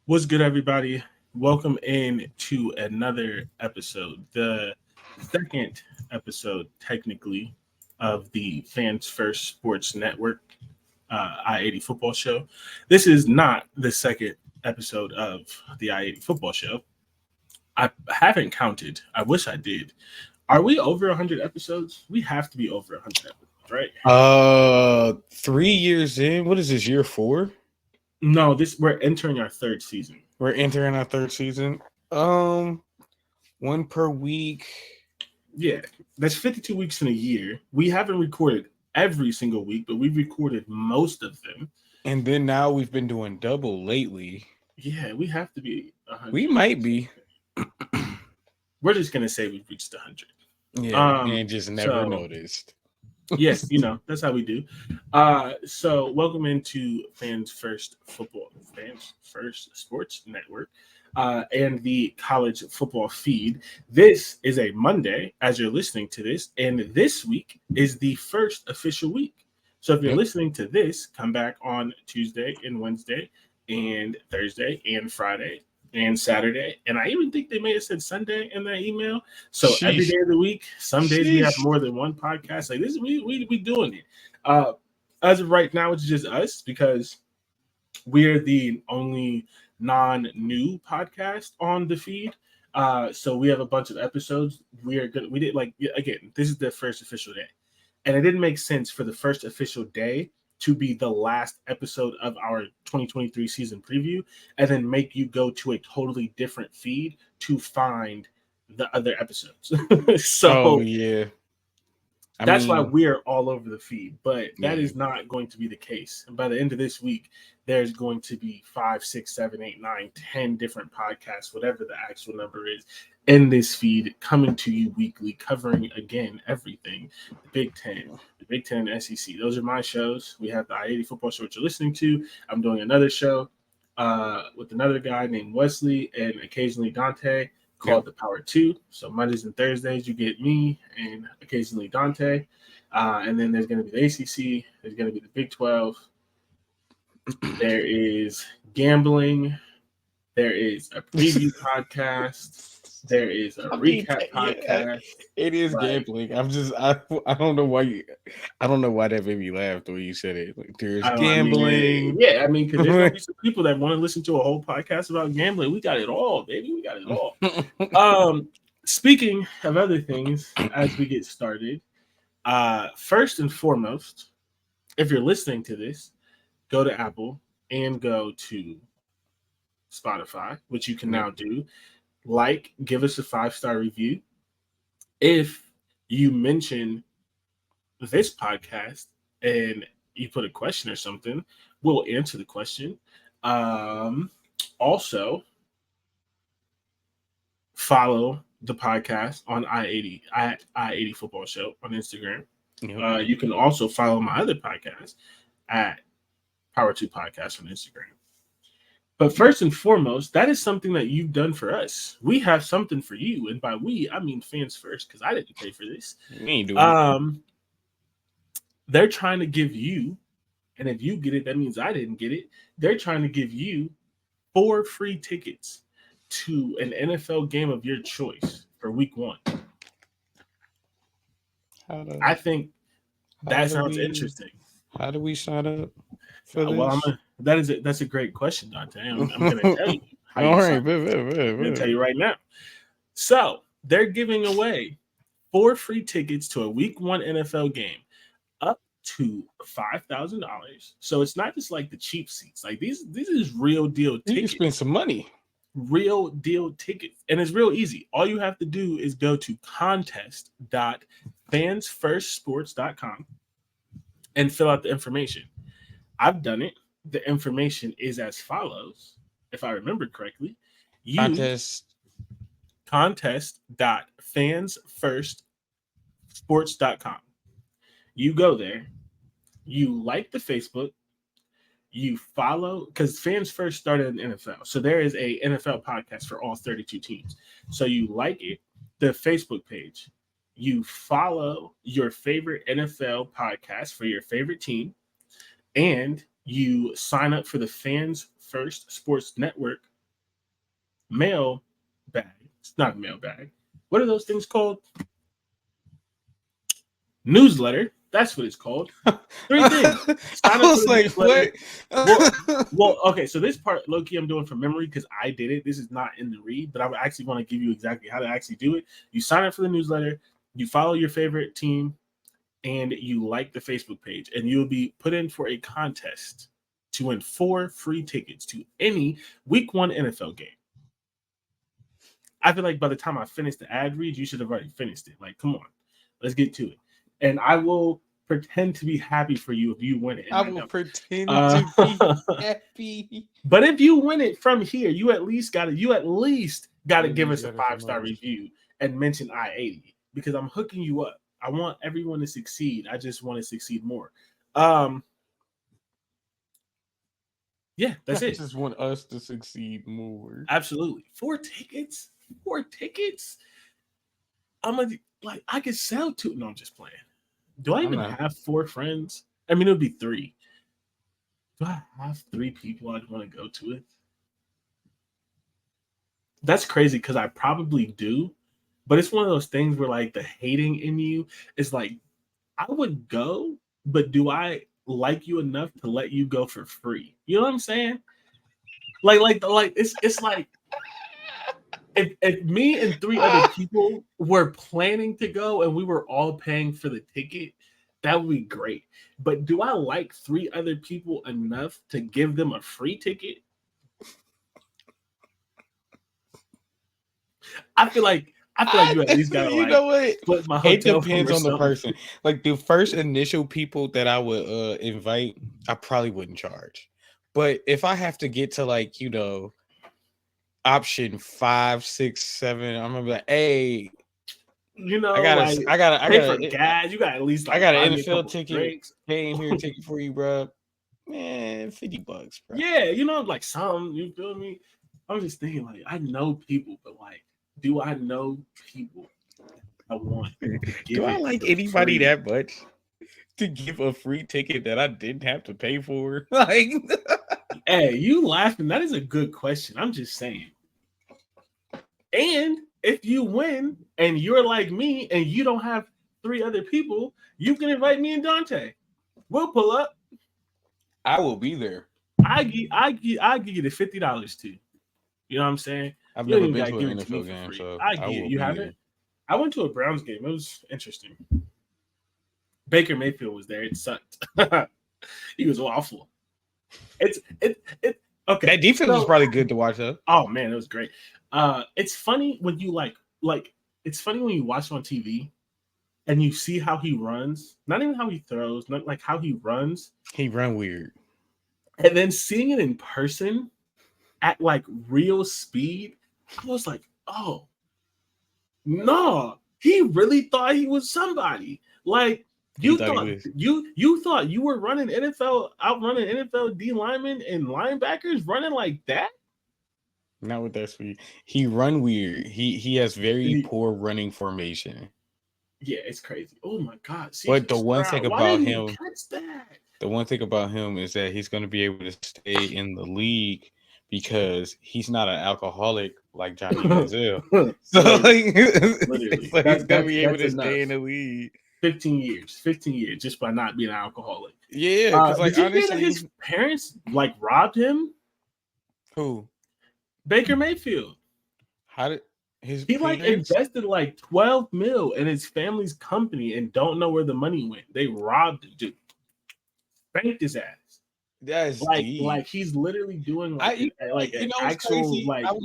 What's good, everybody? Welcome in to another episode, the second episode, technically, of the Fans First Sports Network I-80 football show. This is not the second episode of the I-80 football show. I haven't counted. I wish I did. Are we over 100 episodes? We have to be over 100 episodes, right? 3 years in. What is this, year 4? No, we're entering our third season. We're entering our third season. One per week. Yeah, that's 52 weeks in a year. We haven't recorded every single week, but we've recorded most of them. And then now we've been doing double lately. Yeah, we have to be 100. We might be. We're just going to say we've reached 100. Yeah, and just never noticed. Yes, that's how we do. So welcome into Fans First Sports Network, and the college football feed. This is a Monday as you're listening to this, and this week is the first official week. So if you're listening to this, come back on Tuesday and Wednesday and Thursday and Friday and Saturday, and I even think they may have said Sunday in that email. So every day of the week, some days we have more than one podcast. Like this, we doing it. As of right now, it's just us because we're the only non-new podcast on the feed. So we have a bunch of episodes. We did again. This is the first official day, and it didn't make sense for the first official day to be the last episode of our 2023 season preview and then make you go to a totally different feed to find the other episodes. That's why we're all over the feed, but that is not going to be the case. And by the end of this week, there's going to be 5, 6, 7, 8, 9, 10 different podcasts, whatever the actual number is, in this feed coming to you weekly, covering again everything. The Big Ten, SEC. Those are my shows. We have the I-80 football show, which you're listening to. I'm doing another show with another guy named Wesley and occasionally Dante called The Power 2. So Mondays and Thursdays, you get me and occasionally Dante. And then there's going to be the ACC. There's going to be the Big 12. There is gambling. There is a preview podcast. There is a recap podcast. It is gambling. I don't know why that made me laugh the way you said it. Like, there's gambling. Because there's gonna be some people that want to listen to a whole podcast about gambling. We got it all, baby. We got it all. Speaking of other things, as we get started, first and foremost, if you're listening to this, go to Apple and go to Spotify, which you can now do. Give us a 5-star review. If you mention this podcast and you put a question or something, we'll answer the question. Also, follow the podcast on I-80 Football Show on Instagram. Yep. You can also follow my other podcast at Power 2 Podcast on Instagram. But first and foremost, that is something that you've done for us. We have something for you. And by we, I mean Fans First, because I didn't pay for this. They're trying to give you, and if you get it, that means I didn't get it. They're trying to give you 4 free tickets to an NFL game of your choice for week 1. I think that sounds interesting. How do we sign up for this? That's a great question, Dante. I'm going to tell you. All right, I'm going to tell you right now. So they're giving away 4 free tickets to a week 1 NFL game, up to $5,000. So it's not just like the cheap seats. Like these is real deal tickets. You can spend some money. Real deal tickets. And it's real easy. All you have to do is go to contest.fansfirstsports.com and fill out the information. I've done it. The information is as follows, if I remember correctly. Contest.fansfirstsports.com. You go there, you like the Facebook, you follow, because Fans First started in NFL. So there is a NFL podcast for all 32 teams. So you like it, the Facebook page, you follow your favorite NFL podcast for your favorite team, and you sign up for the Fans First Sports Network mail bag. It's not a mail bag. What are those things called? Newsletter. That's what it's called. 3 things. Sign up for the newsletter. Well, okay. So this part, low-key, I'm doing from memory because I did it. This is not in the read, but I actually want to give you exactly how to actually do it. You sign up for the newsletter. You follow your favorite team, and you like the Facebook page, and you'll be put in for a contest to win 4 free tickets to any Week 1 NFL game. I feel like by the time I finish the ad read, you should have already finished it. Like, come on, let's get to it. And I will pretend to be happy for you if you win it. I will pretend to be happy. But if you win it from here, you at least got to give us a 5-star review and mention I-80 because I'm hooking you up. I want everyone to succeed. I just want to succeed more. Yeah, that's it. I just want us to succeed more. Absolutely. 4 tickets. 4 tickets. I could sell 2. No, I'm just playing. Do I even have 4 friends? I mean, it would be 3. Do I have 3 people I'd want to go to it? That's crazy because I probably do. But it's one of those things where like the hating in you is like, I would go, but do I like you enough to let you go for free? You know what I'm saying? Like it's like if me and 3 other people were planning to go and we were all paying for the ticket, that would be great. But do I like 3 other people enough to give them a free ticket? I feel like you at least gotta split my hotel. It depends on the person. Like the first initial people that I would invite, I probably wouldn't charge. But if I have to get to option 5, 6, 7, I'm gonna be like, hey, I gotta pay for gas. You got at least I got an NFL ticket, paying here ticket for you, bro. Man, $50, bro. Yeah, like some. You feel me? I was just thinking, like, I know people, but like, do I know people I want? Do I like anybody that much to give a free ticket that I didn't have to pay for? Like, hey, you laughing? That is a good question. I'm just saying. And if you win and you're like me and you don't have 3 other people, you can invite me and Dante. We'll pull up. I will be there. I give you the $50 too. You know what I'm saying? I've never been to an NFL game, so you haven't? I went to a Browns game. It was interesting. Baker Mayfield was there. It sucked. He was awful. Okay. That defense was probably good to watch though. Oh man, it was great. It's funny when you it's funny when you watch on TV and you see how he runs, not even how he throws, not like how he runs. He run weird. And then seeing it in person at like real speed, I was like, oh no, he really thought he was somebody. Like you thought you were outrunning NFL D linemen and linebackers running like that? Not with that speed. He run weird. He has very poor running formation. Yeah, it's crazy. Oh my God. But the one thing about him, is that he's going to be able to stay in the league because he's not an alcoholic like Johnny Manziel. So he's going to be able to stay in the league. 15 years just by not being an alcoholic. Yeah, because did you hear that his parents robbed him? Who? Baker Mayfield. How did he invested $12 million in his family's company and don't know where the money went? They robbed him, dude. Spanked his ass. That's like he's literally doing an actual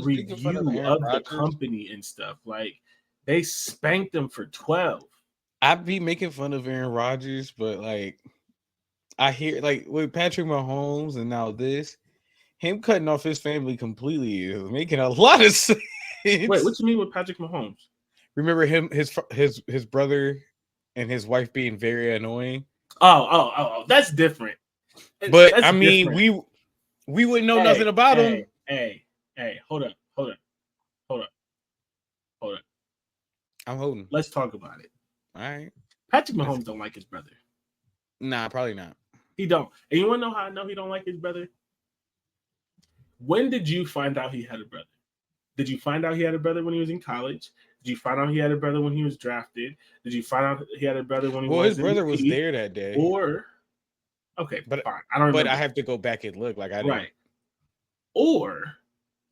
review of the company and stuff. Like they spanked him for 12. I'd be making fun of Aaron Rodgers, but I hear with Patrick Mahomes and now this, him cutting off his family completely is making a lot of sense. Wait, what you mean with Patrick Mahomes? Remember him, his brother and his wife being very annoying? Oh, that's different. But that's different. we wouldn't know nothing about him. Hey, hold up. I'm holding. Let's talk about it. All right. Patrick Mahomes don't like his brother. Nah, probably not. He don't. And you want to know how I know he don't like his brother? When did you find out he had a brother? Did you find out he had a brother when he was in college? Did you find out he had a brother when he was drafted? Did you find out he had a brother when he Well, was his brother was there that day. Or okay, but fine. I don't remember. But I have to go back and look. Like I didn't. Right. Or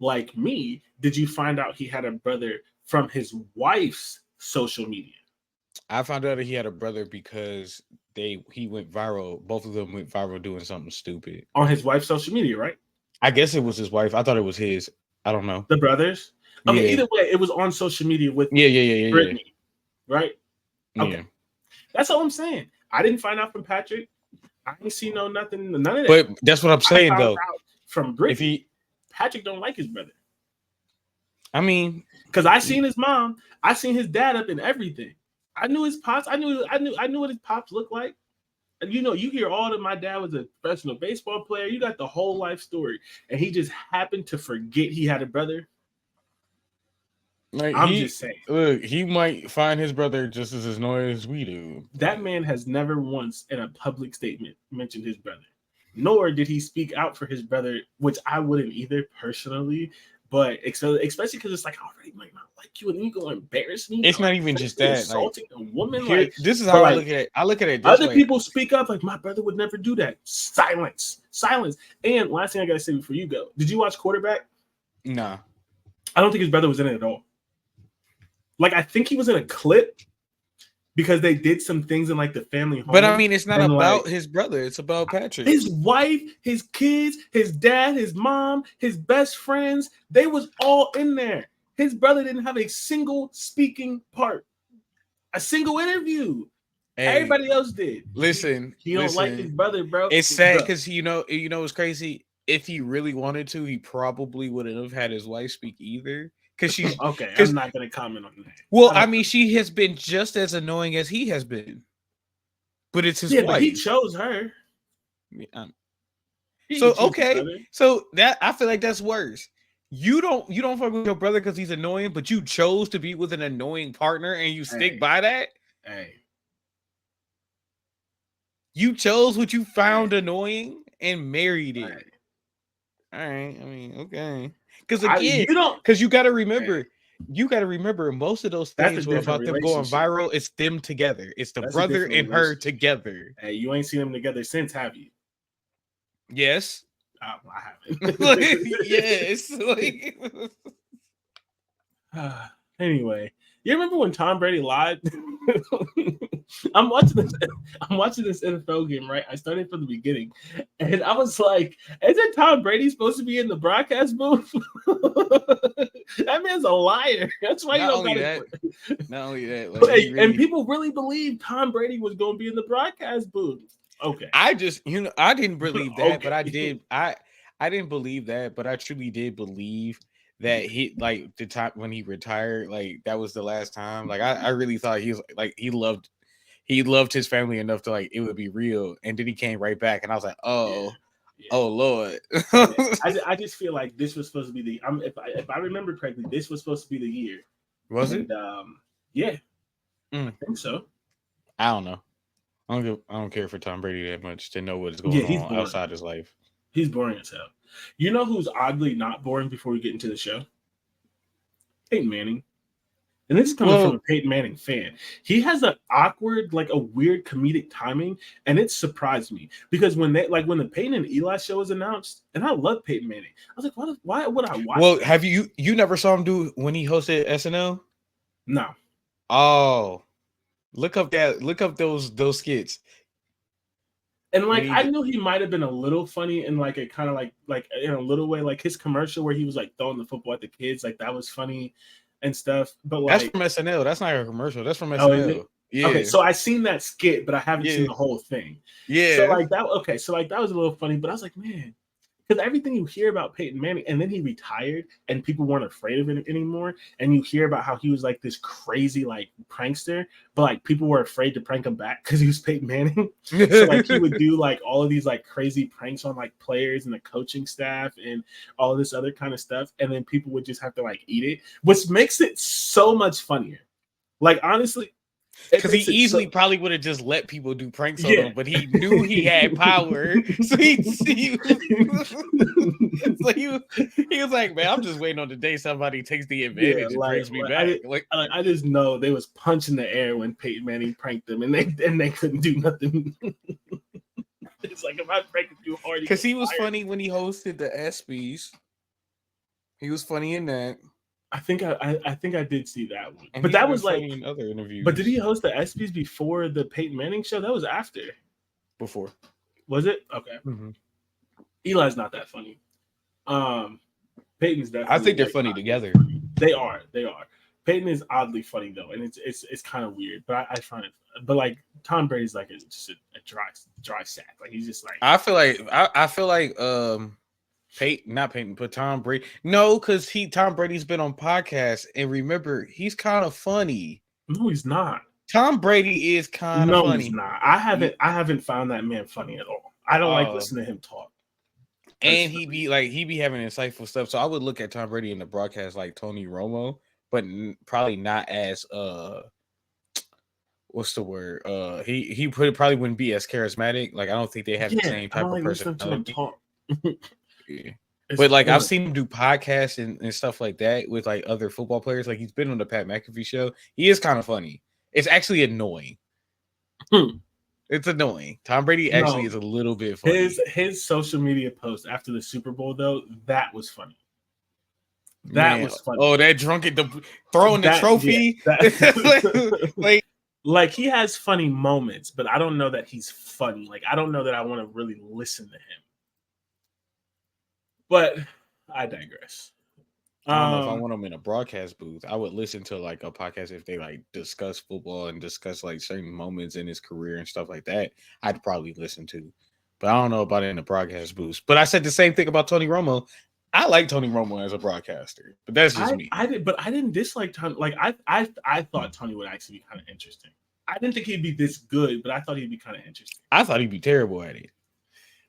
like me, did you find out he had a brother from his wife's social media? I found out that he had a brother because he went viral. Both of them went viral doing something stupid on his wife's social media, right? I guess it was his wife. I thought it was his. I don't know. The brothers. Okay, either way, it was on social media with Brittany, right? Okay, that's all I'm saying. I didn't find out from Patrick. I didn't see nothing, none of that. But that's what I'm saying, though. From Brittany, Patrick don't like his brother. I mean, because I seen his mom, I seen his dad up in everything. I knew his pops. I knew what his pops looked like. And you hear all that my dad was a professional baseball player. You got the whole life story, and he just happened to forget he had a brother. Like, I'm just saying. Look, he might find his brother just as annoying as we do. That man has never once in a public statement mentioned his brother, nor did he speak out for his brother, which I wouldn't either personally. But especially because it's like, I already might not like you, and then you go embarrass me. It's not even just that. Insulting a woman. Here, this is how I look at it. I look at it. Other people speak up, like my brother would never do that. Silence. And last thing I gotta say before you go, did you watch Quarterback? Nah. I don't think his brother was in it at all. Like, I think he was in a clip because they did some things in like the family home. But I mean, it's not about his brother. It's about Patrick. His wife, his kids, his dad, his mom, his best friends. They was all in there. His brother didn't have a single speaking part, a single interview. Hey, everybody else did. Listen, he don't like his brother, bro. It's sad because it's crazy. If he really wanted to, he probably wouldn't have had his wife speak either. Because she's okay. I'm not going to comment on that. Well, I mean, she has been just as annoying as he has been, but it's his wife. But he chose her. Yeah, so okay, so that I feel like that's worse. You don't fuck with your brother because he's annoying, but you chose to be with an annoying partner and you stick by that. Hey, you chose what you found annoying and married it. All right, I mean, okay. Because again, you got to remember, most of those things were about them going viral. It's them together. It's the brother and her together. Hey, you ain't seen them together since, have you? Yes. I haven't. Yes. Anyway, you remember when Tom Brady lied? I'm watching this NFL game, right? I started from the beginning, and I was like, "Isn't Tom Brady supposed to be in the broadcast booth?" That man's a liar. That's why Not you only don't that. Not only that, like, really... and people really believe Tom Brady was going to be in the broadcast booth. Okay, I didn't believe that, but I did. I didn't believe that, but I truly did believe that he, like, the time when he retired, like that was the last time. Like I really thought he was like he loved his family enough to like it would be real, and then he came right back, and I was like, oh Lord. I just feel like this was supposed to be the. If I remember correctly, this was supposed to be the year. Was it? Yeah, I think so. I don't know. I don't care for Tom Brady that much to know what is going on outside his life. He's boring as hell. You know who's oddly not boring before we get into the show? Peyton Manning. And this is coming from a Peyton Manning fan. He has an awkward, like a weird comedic timing, and it surprised me because when the Peyton and Eli show was announced, and I love Peyton Manning, I was like, why would I watch? Well, that? Have you never saw him do when he hosted SNL? No. Oh, look up those skits. And like I knew he might have been a little funny in like a kind of like in a little way, like his commercial where he was like throwing the football at the kids, like that was funny and stuff. But like that's from SNL. That's not a commercial. That's from SNL. Yeah. Okay, so I seen that skit, but I haven't seen the whole thing. Yeah. So like that. Okay, so like that was a little funny, but I was like, man, because everything you hear about Peyton Manning, and then he retired, and people weren't afraid of it anymore. And you hear about how he was like this crazy like prankster, but like people were afraid to prank him back because he was Peyton Manning. So like he would do like all of these like crazy pranks on like players and the coaching staff and all this other kind of stuff, and then people would just have to like eat it, which makes it so much funnier. Like honestly, Because he easily probably would have just let people do pranks on him, but he knew he had power. So he was like, man, I'm just waiting on the day somebody takes the advantage and brings me back. I just know they was punching the air when Peyton Manning pranked them, and they couldn't do nothing. It's like, if I prank too hard, because he was funny when he hosted the ESPYs. He was funny in that. I think I did see that one, and but that was like in other interviews. But did he host the ESPYs before the Peyton Manning show? That was after. Before. Was it? Okay. Mm-hmm. Eli's not that funny. Peyton's definitely. I think they're funny together. They are. Peyton is oddly funny though, and it's kind of weird. But I find it. But like Tom Brady's like just a dry sack. Like he's just like. I feel like not Peyton, but Tom Brady. No, because Tom Brady's been on podcasts, and remember, he's kind of funny. No, he's not. Tom Brady is kind of funny. No, he's not. I haven't found that man funny at all. I don't like listening to him talk. And he be having insightful stuff. So I would look at Tom Brady in the broadcast like Tony Romo, but probably not as what's the word? He probably wouldn't be as charismatic. Like I don't think they have the same type of personality. Yeah. But like I've seen him do podcasts and stuff like that with like other football players. Like he's been on the Pat McAfee show. He is kind of funny. It's actually annoying. It's annoying. Tom Brady actually is a little bit funny. His social media post after the Super Bowl though, that was funny. That was funny. Oh, that drunk at throwing the trophy. Yeah, like he has funny moments, but I don't know that he's funny. Like I don't know that I want to really listen to him. But I digress. I don't know if I want them in a broadcast booth. I would listen to like a podcast if they like discuss football and discuss like certain moments in his career and stuff like that. I'd probably listen to, but I don't know about it in a broadcast booth. But I said the same thing about Tony Romo. I like Tony Romo as a broadcaster, but that's just me. I didn't dislike Tony. Like I thought Tony would actually be kind of interesting. I didn't think he'd be this good, but I thought he'd be kind of interesting. I thought he'd be terrible at it.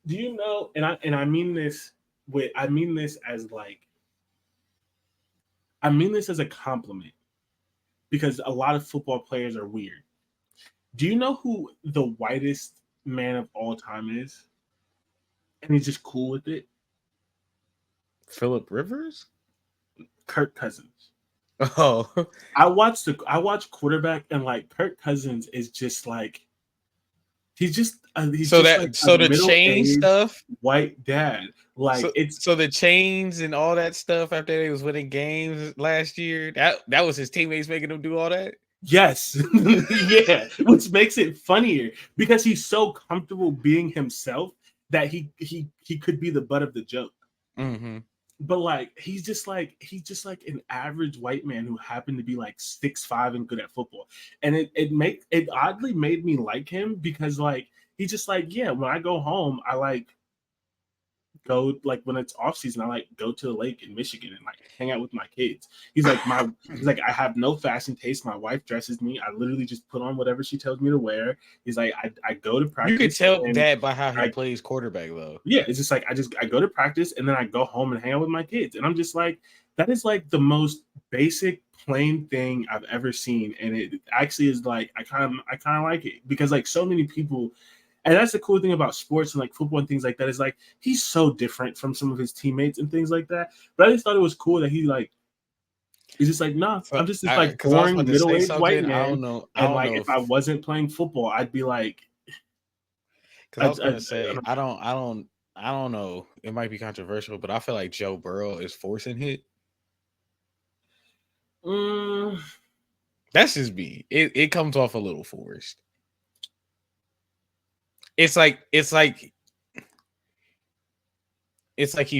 Do you know? And I mean this. I mean this as a compliment because a lot of football players are weird. Do you know who the whitest man of all time is? And he's just cool with it. Phillip Rivers? Kirk Cousins. Oh. I watched quarterback and like Kirk Cousins is just like he's the chain stuff, white dad. Like so the chains and all that stuff after they was winning games last year. That was his teammates making him do all that. Yes, yeah, which makes it funnier because he's so comfortable being himself that he could be the butt of the joke. Mm-hmm. But like he's just like an average white man who happened to be like 6'5" and good at football, and it oddly made me like him because like he's just like, yeah, when I go home I like go like when it's off season I like go to the lake in Michigan and like hang out with my kids. He's like I have no fashion taste. My wife dresses me. I literally just put on whatever she tells me to wear. He's like I go to practice. You could tell that by how he plays quarterback though. Yeah, it's just like I go to practice and then I go home and hang out with my kids. And I'm just like, that is like the most basic plain thing I've ever seen. And it actually is like I kind of like it because like so many people. And that's the cool thing about sports and like football and things like that is like he's so different from some of his teammates and things like that. But I just thought it was cool that he's just like, nah, I'm just this like boring middle-aged white man. I don't know. And like if I wasn't playing football, I'd be like, because I was gonna say I don't know. It might be controversial, but I feel like Joe Burrow is forcing it. That's just me. It comes off a little forced. It's like he's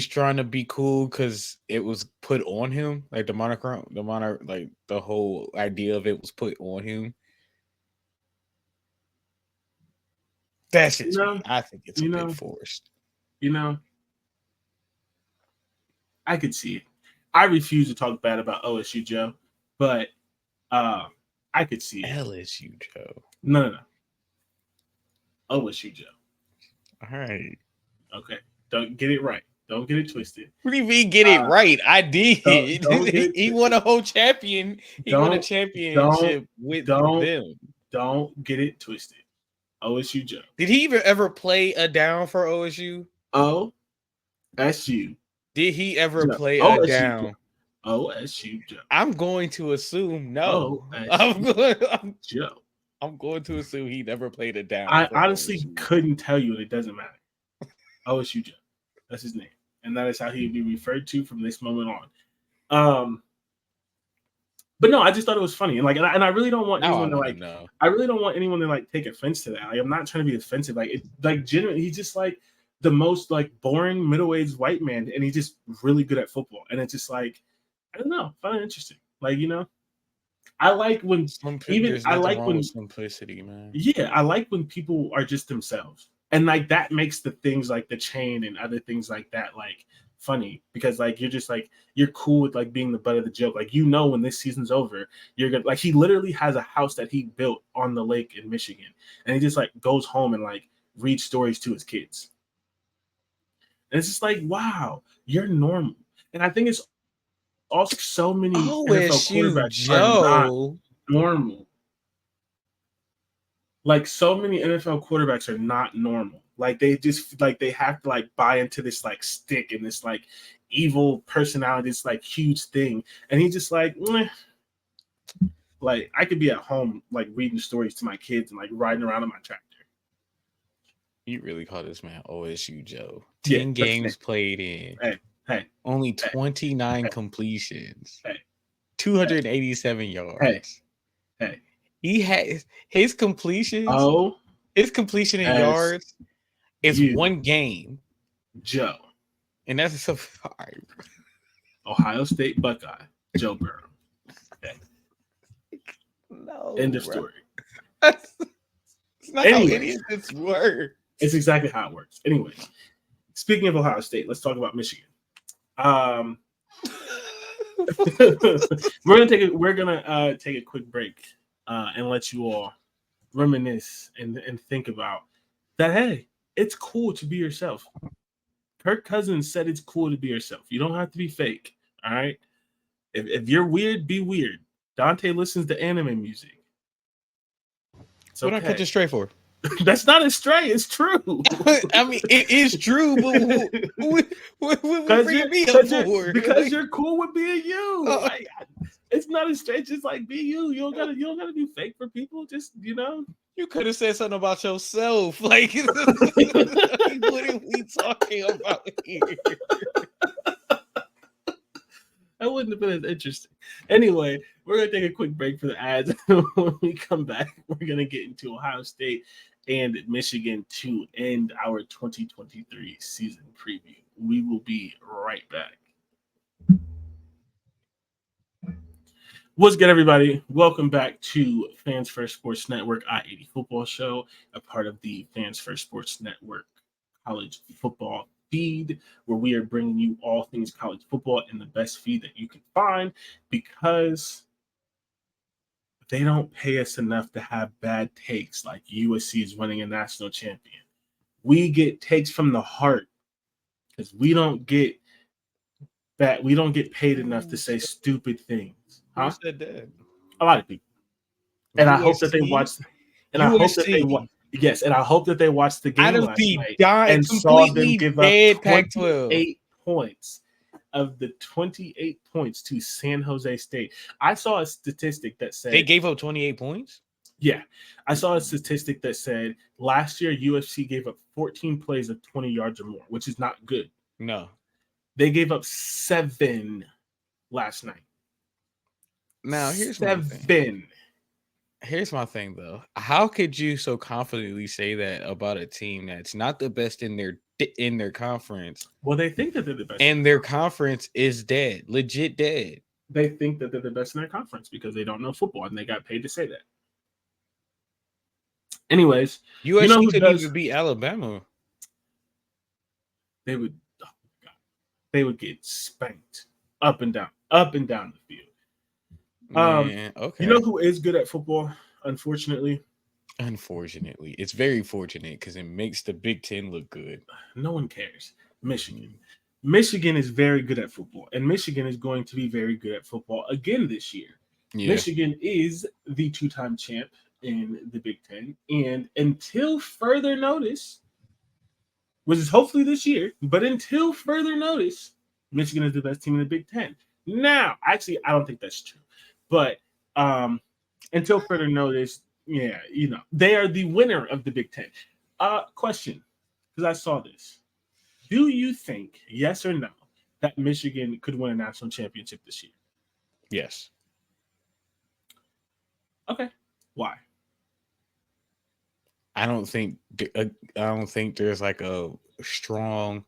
trying to be cool because it was put on him, like the monarch, like the whole idea of it was put on him. That's just me. I think it's a bit forced. I could see it. I refuse to talk bad about LSU Joe, but I could see it. LSU Joe. No. LSU Joe. All right. Okay. Don't get it right. Don't get it twisted. What do you mean get it right? I did. He won a whole champion. He won a championship with them. Don't get it twisted. OSU Joe. Did he even ever play a down for OSU? OSU. Did he ever Joe. play a OSU down? Joe. OSU Joe. I'm going to assume no. OSU Joe. I'm going to assume he never played a down. I honestly couldn't tell you, and it doesn't matter. OSU Joe. That's his name. And that is how he would be referred to from this moment on. But no, I just thought it was funny. And I really don't want anyone to I really don't want anyone to like take offense to that. Like, I'm not trying to be offensive. Genuinely, he's just like the most like boring middle-aged white man, and he's just really good at football. And it's just like, I don't know, find it interesting. Like, I like when simplicity, man. Yeah, I like when people are just themselves. And like that makes the things like the chain and other things like that like funny, because like you're just like you're cool with like being the butt of the joke. Like, when this season's over, you're gonna like he literally has a house that he built on the lake in Michigan, and he just like goes home and like reads stories to his kids. And it's just like, wow, you're normal. And I think it's also so many NFL quarterbacks are not normal. Like, so many NFL quarterbacks are not normal. Like, they just like they have to like buy into this like stick and this like evil personality, this like huge thing. And he's just like, meh. Like, I could be at home like reading stories to my kids and like riding around on my tractor. You really call this man OSU Joe? 10 games played in. Hey. Only 29 completions. 287 yards. Hey. He has his completions. His completion in yards is one game. Joe. And that's so sorry. Ohio State Buckeye, Joe Burrow. Okay. No. End of story. It's not how any of this works. It's exactly how it works. Anyway, speaking of Ohio State, let's talk about Michigan. We're gonna take a quick break and let you all reminisce and think about that. Hey, it's cool to be yourself. Kirk Cousins said it's cool to be yourself. You don't have to be fake. All right. If you're weird, be weird. Dante listens to anime music. What I cut you straight for? That's not a stray. It's true. I mean, it is true, but what bring me up for? Because you're cool with being you. It's not a stray. Just like be you. You don't gotta be fake for people. Just You could have said something about yourself. Like, what are we talking about here? That wouldn't have been as interesting. Anyway, we're going to take a quick break for the ads. When we come back, we're going to get into Ohio State and Michigan to end our 2023 season preview. We will be right back. What's good, everybody? Welcome back to Fans First Sports Network I-80 Football Show, a part of the Fans First Sports Network college football feed, where we are bringing you all things college football in the best feed that you can find, because they don't pay us enough to have bad takes like USC is winning a national champion. We get takes from the heart because we don't get paid enough to say stupid things. Who said that? A lot of people. And I hope that they watched. And I hope that they watch. Yes, and I hope that they watched the game last night and saw them give up 28 points of the 28 points to San Jose State. I saw a statistic that said they gave up 28 points. Yeah, I saw a statistic that said last year UFC gave up 14 plays of 20 yards or more, which is not good. No, they gave up 7 last night. Now here's 7. Here's my thing, though. How could you so confidently say that about a team that's not the best in their conference? Well, they think that they're the best, and their conference is dead, legit dead. They think that they're the best in their conference because they don't know football, and they got paid to say that. Anyways, USC could even beat Alabama. They would. Oh my God, they would get spanked up and down the field. Okay. You know who is good at football? Unfortunately, it's very fortunate because it makes the Big Ten look good. No one cares. Michigan is very good at football, and Michigan is going to be very good at football again this year. Yeah. Michigan is the 2-time champ in the Big Ten. And until further notice, which is hopefully this year, but until further notice, Michigan is the best team in the Big Ten. Now, actually, I don't think that's true. But until further notice, yeah, they are the winner of the Big Ten. Question, because I saw this. Do you think, yes or no, that Michigan could win a national championship this year? Yes. Okay. Why? I don't think there's like a strong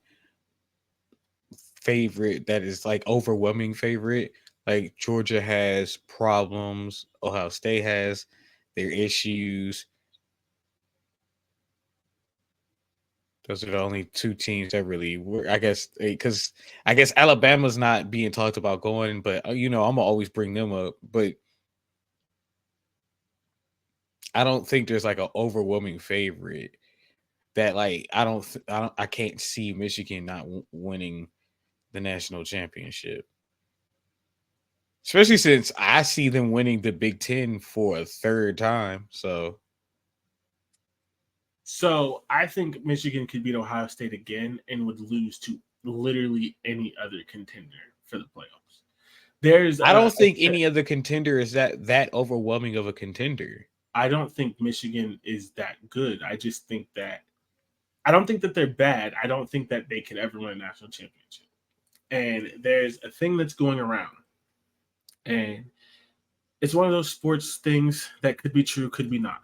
favorite that is like overwhelming favorite. Like Georgia has problems, Ohio State has their issues. Those are the only two teams that really work. I guess because Alabama's not being talked about going, but I'm gonna always bring them up. But I don't think there's like an overwhelming favorite that like I can't see Michigan not winning the national championship, especially since I see them winning the Big Ten for a third time. So I think Michigan could beat Ohio State again and would lose to literally any other contender for the playoffs. I don't think any other contender is that overwhelming of a contender. I don't think Michigan is that good. I just think that I don't think that they're bad. I don't think that they could ever win a national championship. And there's a thing that's going around, and it's one of those sports things that could be true, could be not,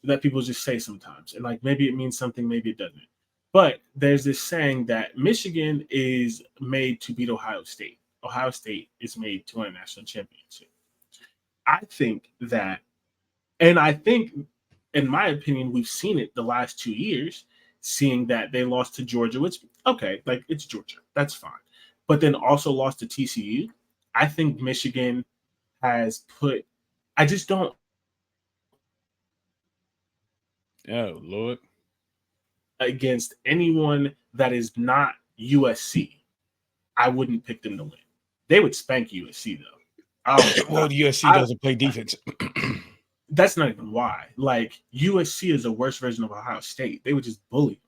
that people just say sometimes. And like maybe it means something, maybe it doesn't. But there's this saying that Michigan is made to beat Ohio State. Ohio State is made to win a national championship. I think that, and I think, in my opinion, we've seen it the last 2 years, seeing that they lost to Georgia, which, okay, like it's Georgia. That's fine. But then also lost to TCU. I think Michigan has put, I just don't. Oh, Lord. Against anyone that is not USC, I wouldn't pick them to win. They would spank USC, though. Well, USC doesn't play defense. That's not even why. Like, USC is a worse version of Ohio State. They would just bully.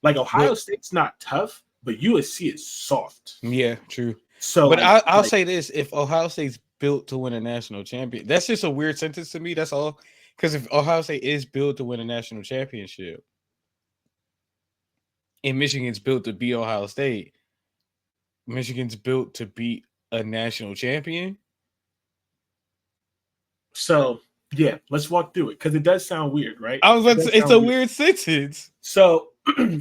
Like, Ohio State's not tough, but USC is soft. Yeah, true. So, but I'll say this: if Ohio State's built to win a national champion, that's just a weird sentence to me. That's all. Because if Ohio State is built to win a national championship, and Michigan's built to beat Ohio State, Michigan's built to beat a national champion. So, yeah, let's walk through it because it does sound weird, right? I was about to say, it's a weird sentence. So,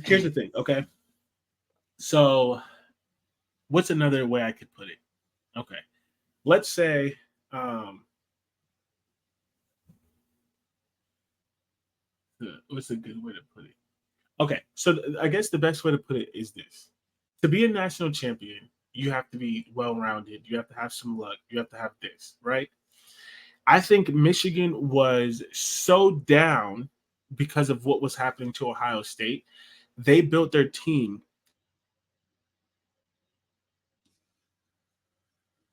here's the thing, okay? So, what's another way I could put it? Okay. Let's say, what's a good way to put it? Okay, so I guess the best way to put it is this. To be a national champion, you have to be well-rounded. You have to have some luck. You have to have this, right? I think Michigan was so down because of what was happening to Ohio State. They built their team.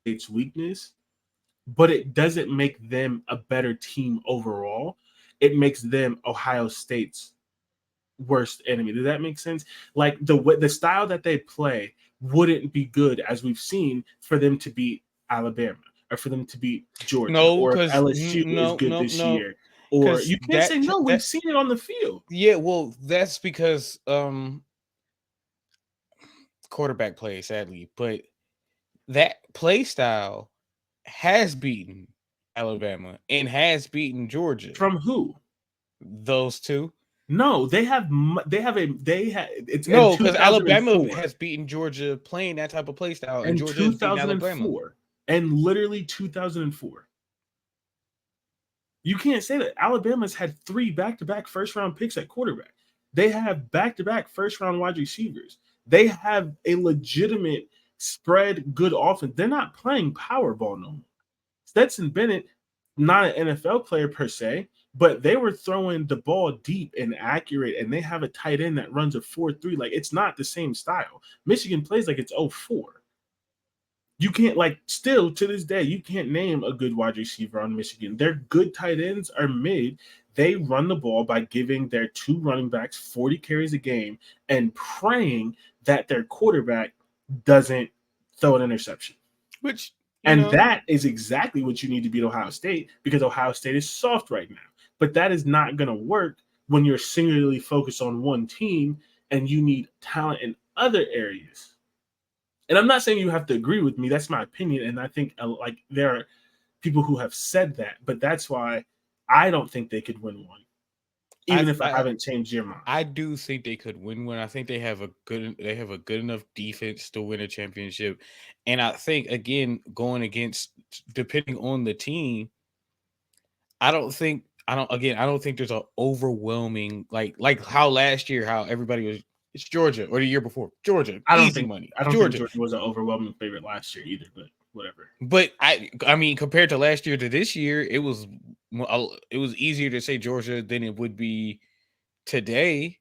Its weakness, but it doesn't make them a better team overall. It makes them Ohio State's worst enemy. Does that make sense? Like the style that they play wouldn't be good, as we've seen, for them to beat Alabama or for them to beat Georgia, or if LSU is good this year. Or you can't say no. We've seen it on the field. Yeah, well, that's because quarterback play, sadly, but that play style has beaten Alabama and has beaten Georgia. From who? Those two. No, it's no, because Alabama has beaten Georgia playing that type of play style, and Georgia has beaten Alabama. And literally 2004. You can't say that. Alabama's had 3 back-to-back first-round picks at quarterback. They have back-to-back first-round wide receivers. They have a legitimate spread good offense. They're not playing power ball no more. Stetson Bennett, not an NFL player per se, but they were throwing the ball deep and accurate, and they have a tight end that runs a 4-3. Like, it's not the same style. Michigan plays like it's 04. You can't, like, still to this day, you can't name a good wide receiver on Michigan. Their good tight ends are mid. They run the ball by giving their 2 running backs 40 carries a game and praying that their quarterback doesn't throw an interception. Which, and that is exactly what you need to beat Ohio State, because Ohio State is soft right now. But that is not going to work when you're singularly focused on one team and you need talent in other areas. And I'm not saying you have to agree with me. That's my opinion. And I think like there are people who have said that, but that's why I don't think they could win one, even if I haven't changed your mind. I do think they could win one. I think they have a good enough defense to win a championship. And I think, again, going against, depending on the team, I don't think there's an overwhelming like how last year, how everybody was, it's Georgia, or the year before, Georgia. I don't easy think money. I don't think Georgia was an overwhelming favorite last year either, but whatever. But I mean, compared to last year to this year, it was easier to say Georgia than it would be today.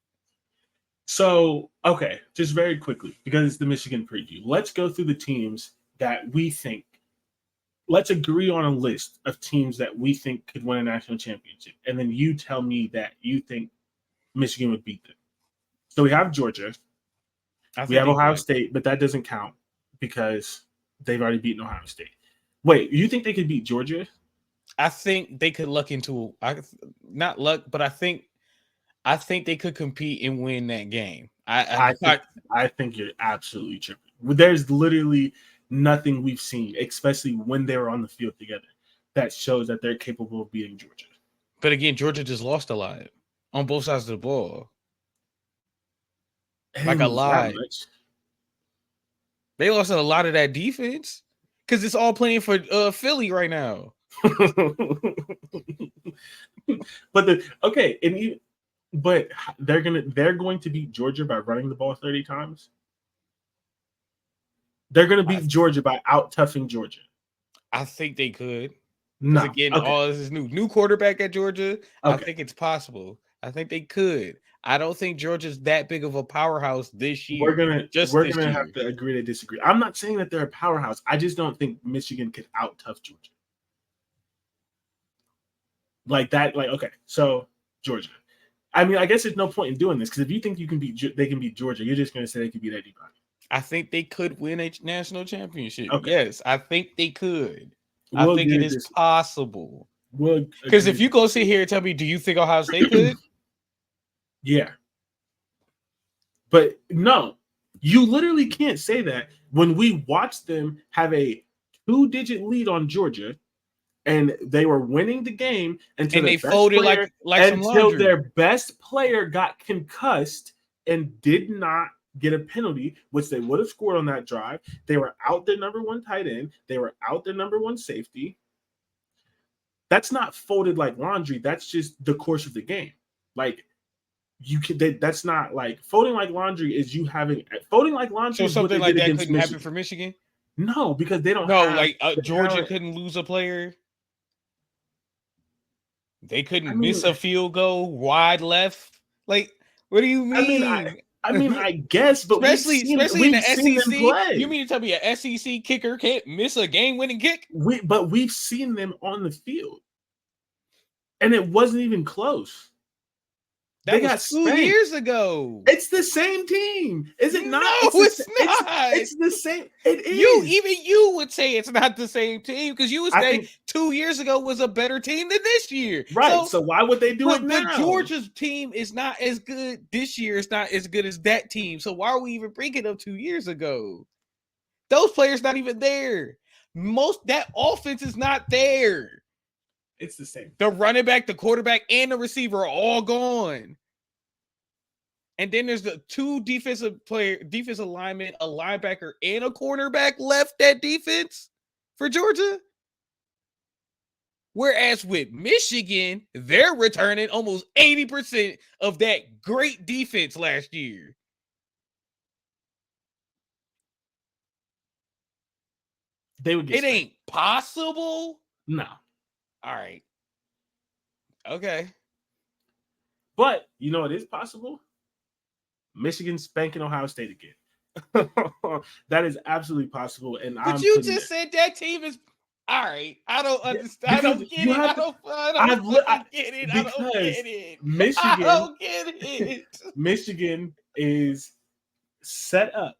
So, okay, just very quickly, because it's the Michigan preview, let's go through the teams that we think. Let's agree on a list of teams that we think could win a national championship. And then you tell me that you think Michigan would beat them. So we have Georgia. We have Ohio State, but that doesn't count because they've already beaten Ohio State. Wait, you think they could beat Georgia? I think they could luck into not luck, but I think they could compete and win that game. I think you're absolutely tripping. There's literally nothing we've seen, especially when they were on the field together, that shows that they're capable of beating Georgia. But again, Georgia just lost a lot on both sides of the ball. Like a lot. They lost a lot of that defense because it's all playing for Philly right now. But they're going to beat Georgia by running the ball 30 times. They're going to beat Georgia by out-toughing Georgia. I think they could. No. Again, all this is new quarterback at Georgia. Okay. I think it's possible. I think they could. I don't think Georgia's that big of a powerhouse this year. We're gonna have to agree to disagree. I'm not saying that they're a powerhouse. I just don't think Michigan could out-tough Georgia. Like that, okay. So Georgia. I mean, I guess there's no point in doing this, because if you think they can beat Georgia, you're just gonna say they could beat anybody. I think they could win a national championship. Okay. Yes, I think they could. I think it is possible. Because if you go sit here and tell me, do you think Ohio State could? Yeah. But no, you literally can't say that when we watched them have a 2-digit lead on Georgia and they were winning the game until they folded until their best player got concussed and did not get a penalty, which they would have scored on that drive. They were out their number 1 tight end. They were out their number 1 safety. That's not folded like laundry. That's just the course of the game. Like, that's not like folding like laundry is you having folding like laundry. So something like that couldn't happen for Michigan? No, because they don't. Georgia couldn't lose a player. They couldn't miss a field goal wide left. Like, what do you mean? I mean, I guess, but especially in the SEC. You mean to tell me an SEC kicker can't miss a game-winning kick? But we've seen them on the field, and it wasn't even close. That was 2 years ago. It's the same team, is it not? No, it's not. It's the same. It is. You would say it's not the same team, because you would say 2 years ago was a better team than this year. Right. So why would they do it now? But Georgia's team is not as good this year. It's not as good as that team. So why are we even bringing up 2 years ago? Those players not even there. That offense is not there. It's the same. The running back, the quarterback, and the receiver are all gone. And then there's the 2 defensive linemen, a linebacker, and a cornerback left at defense for Georgia. Whereas with Michigan, they're returning almost 80% of that great defense last year. They would get it ain't possible? No. All right. Okay. But you know it is possible? Michigan spanking Ohio State again. That is absolutely possible. And you just said that team is All right, I don't understand. I don't get it. I don't get it. I don't get it. I don't get it. Michigan is set up.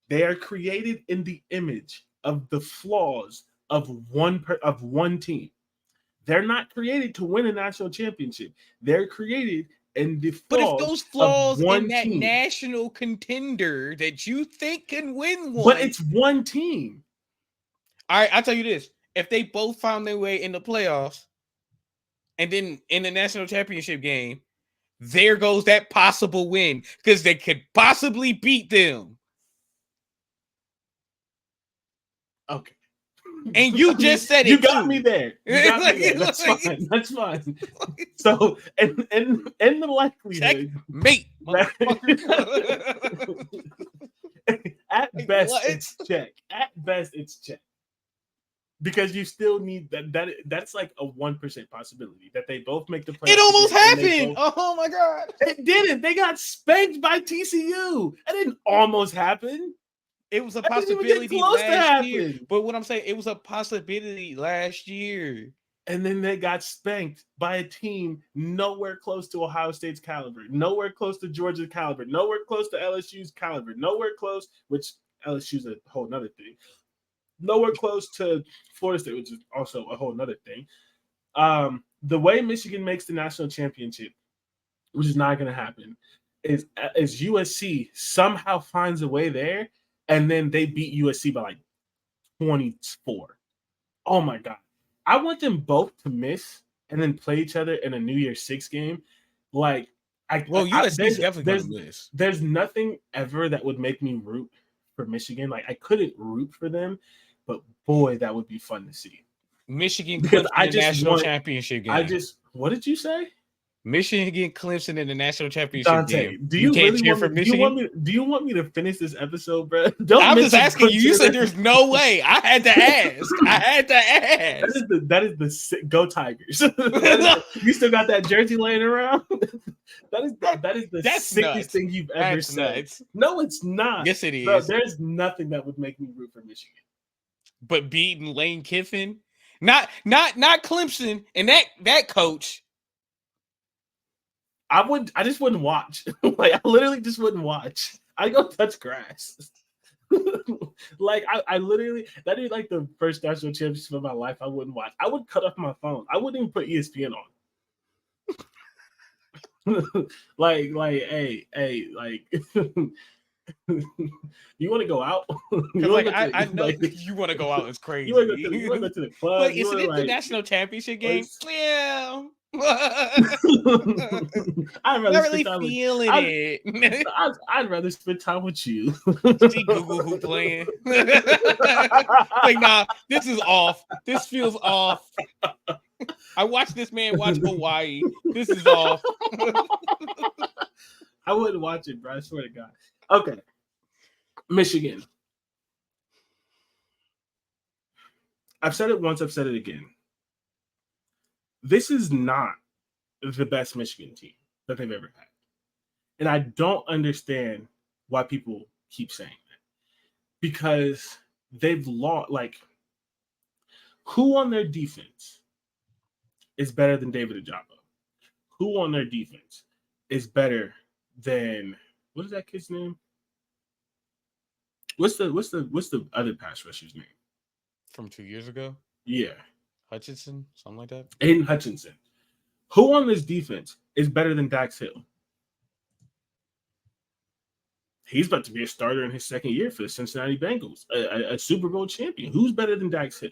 They are created in the image of the flaws of one team. They're not created to win a national championship. They're created in the flaws. But if those flaws of one in that team, national contender that you think can win one, but it's one team. All right, I'll tell you this: if they both found their way in the playoffs, and then in the national championship game, there goes that possible win because they could possibly beat them. Okay. And you just said it. You got me there. You got me there. That's fine. That's fine. So, and the likelihood, mate, at best it's check. At best it's check. Because you still need that's like a 1% possibility that they both make the playoffs. It almost happened. Oh my god. It didn't. They got spanked by TCU. It didn't almost happen. It was a possibility last year. But what I'm saying, it was a possibility last year. And then they got spanked by a team nowhere close to Ohio State's caliber, nowhere close to Georgia's caliber, nowhere close to LSU's caliber, nowhere close, which LSU's a whole nother thing. Nowhere close to Florida State, which is also a whole nother thing. The way Michigan makes the national championship, which is not going to happen, is USC somehow finds a way there, and then they beat USC by like 24. Oh my God. I want them both to miss and then play each other in a New Year's Six game. Like, USC's definitely going to miss. There's nothing ever that would make me root for Michigan. Like, I couldn't root for them, but boy, that would be fun to see. Michigan Clemson in the national championship game. What did you say? Michigan Clemson in the national championship Dante, game. Do you really cheer for Michigan? Do you want me to finish this episode, bro? I'm just asking you. You said there's no way. I had to ask. That is the go Tigers. You still got that jersey laying around? That is the sickest thing you've ever said. Nuts. No, it's not. Yes, it is. Bro, there's nothing that would make me root for Michigan. But beating Lane Kiffin, not Clemson, and that coach. I just wouldn't watch. Like, I literally just wouldn't watch. I'd go touch grass. Like, I literally, that is like the first national championship of my life I wouldn't watch. I would cut off my phone. I wouldn't even put ESPN on. like, hey, like, you want to go out? I know you want to go out. It's crazy. You want to go to the club? Like, isn't it the national championship game? Yeah. I'd rather not really feeling it. I'd rather spend time with you. See Google who playing. Like, nah, this is off. This feels off. I watched this man watch Hawaii. This is off. I wouldn't watch it, bro. I swear to God. Okay. Michigan. I've said it once, I've said it again. This is not the best Michigan team that they've ever had. And I don't understand why people keep saying that. Because they've lost, like, who on their defense is better than David Ojabo? Who on their defense is better than, what is that kid's name? What's the other pass rusher's name? From 2 years ago? Yeah. Hutchinson, something like that. Aiden Hutchinson. Who on this defense is better than Dax Hill? He's about to be a starter in his second year for the Cincinnati Bengals, a Super Bowl champion. Who's better than Dax Hill?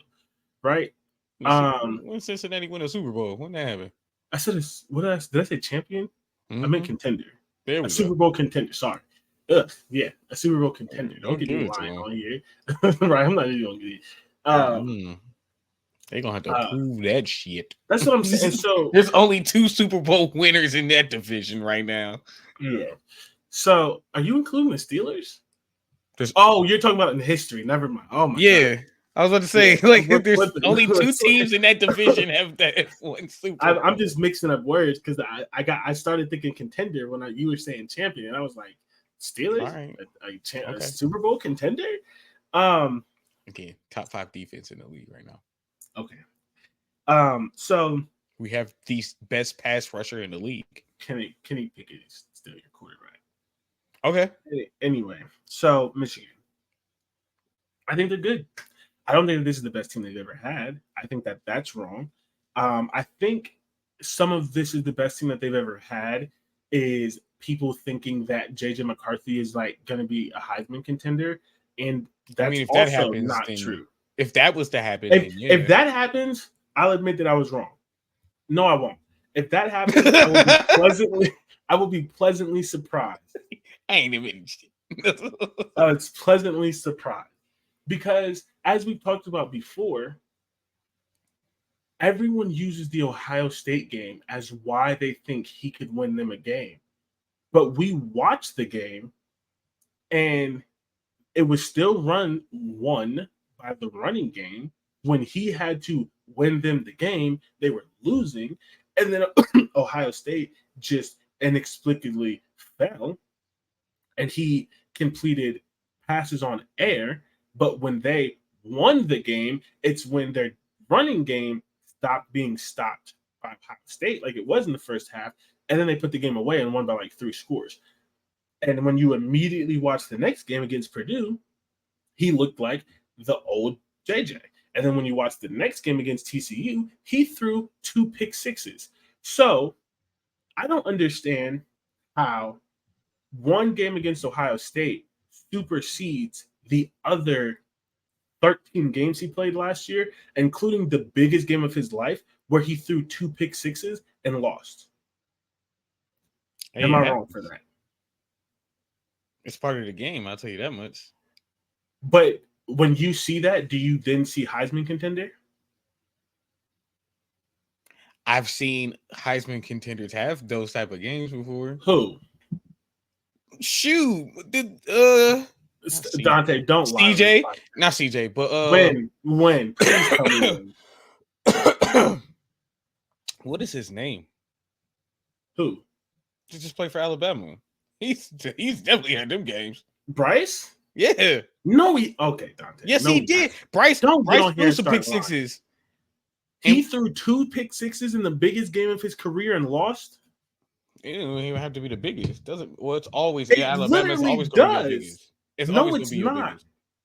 Right? When Cincinnati win a Super Bowl, when that happened? I said, did I say champion? Mm-hmm. I meant contender. There we go. Super Bowl contender. Sorry. Yeah, a Super Bowl contender. Don't get me lying on here. Right? I'm not even going to get it. They're going to have to prove that shit. That's what I'm saying. So there's only 2 Super Bowl winners in that division right now. Yeah. So are you including the Steelers? You're talking about in history. Never mind. Oh, my God. I was about to say, there's only 2 teams in that division have that one Super Bowl. I'm just mixing up words because I started thinking contender when you were saying champion. And I was like, Steelers? Right. A Super Bowl contender? Again, top 5 defense in the league right now. Okay. So We have the best pass rusher in the league. Kenny Pickett is still your quarterback. Okay. Anyway, so Michigan, I think they're good. I don't think that this is the best team they've ever had. I think that that's wrong. I think some of this is the best team that they've ever had is people thinking that JJ McCarthy is like going to be a Heisman contender, and that's if that also happens, not then true. If that was to happen, If, then yeah. if that happens, I'll admit that I was wrong. No, I won't. If that happens, I will be pleasantly surprised. I ain't even. It's pleasantly surprised because, as we talked about before, everyone uses the Ohio State game as why they think he could win them a game. But we watched the game, and it was still won by the running game. When he had to win them the game, they were losing. And then Ohio State just inexplicably fell, and he completed passes on air. But when they won the game, it's when their running game stopped being stopped by Ohio State, like it was in the first half. And then they put the game away and won by like 3 scores. And when you immediately watch the next game against Purdue, he looked like the old JJ. And then when you watch the next game against TCU, he threw 2 pick sixes. So I don't understand how one game against Ohio State supersedes the other 13 games he played last year, including the biggest game of his life, where he threw 2 pick sixes and lost. Hey, am I wrong for that? It's part of the game, I'll tell you that much. But when you see that, do you then see Heisman contender? I've seen Heisman contenders have those type of games before. Who? Shoot, Dante, don't lie. CJ, not CJ, but when? Please tell me when. What is his name? Who? Just play for Alabama. He's definitely had them games. Bryce? Yeah. No, okay, Dante. Yes, no, he did. Bryce threw some pick sixes. He threw 2 pick sixes in the biggest game of his career and lost. It don't even have to be the biggest. Doesn't well? It's always Alabama. It's always going to be your biggest. It's always going to be your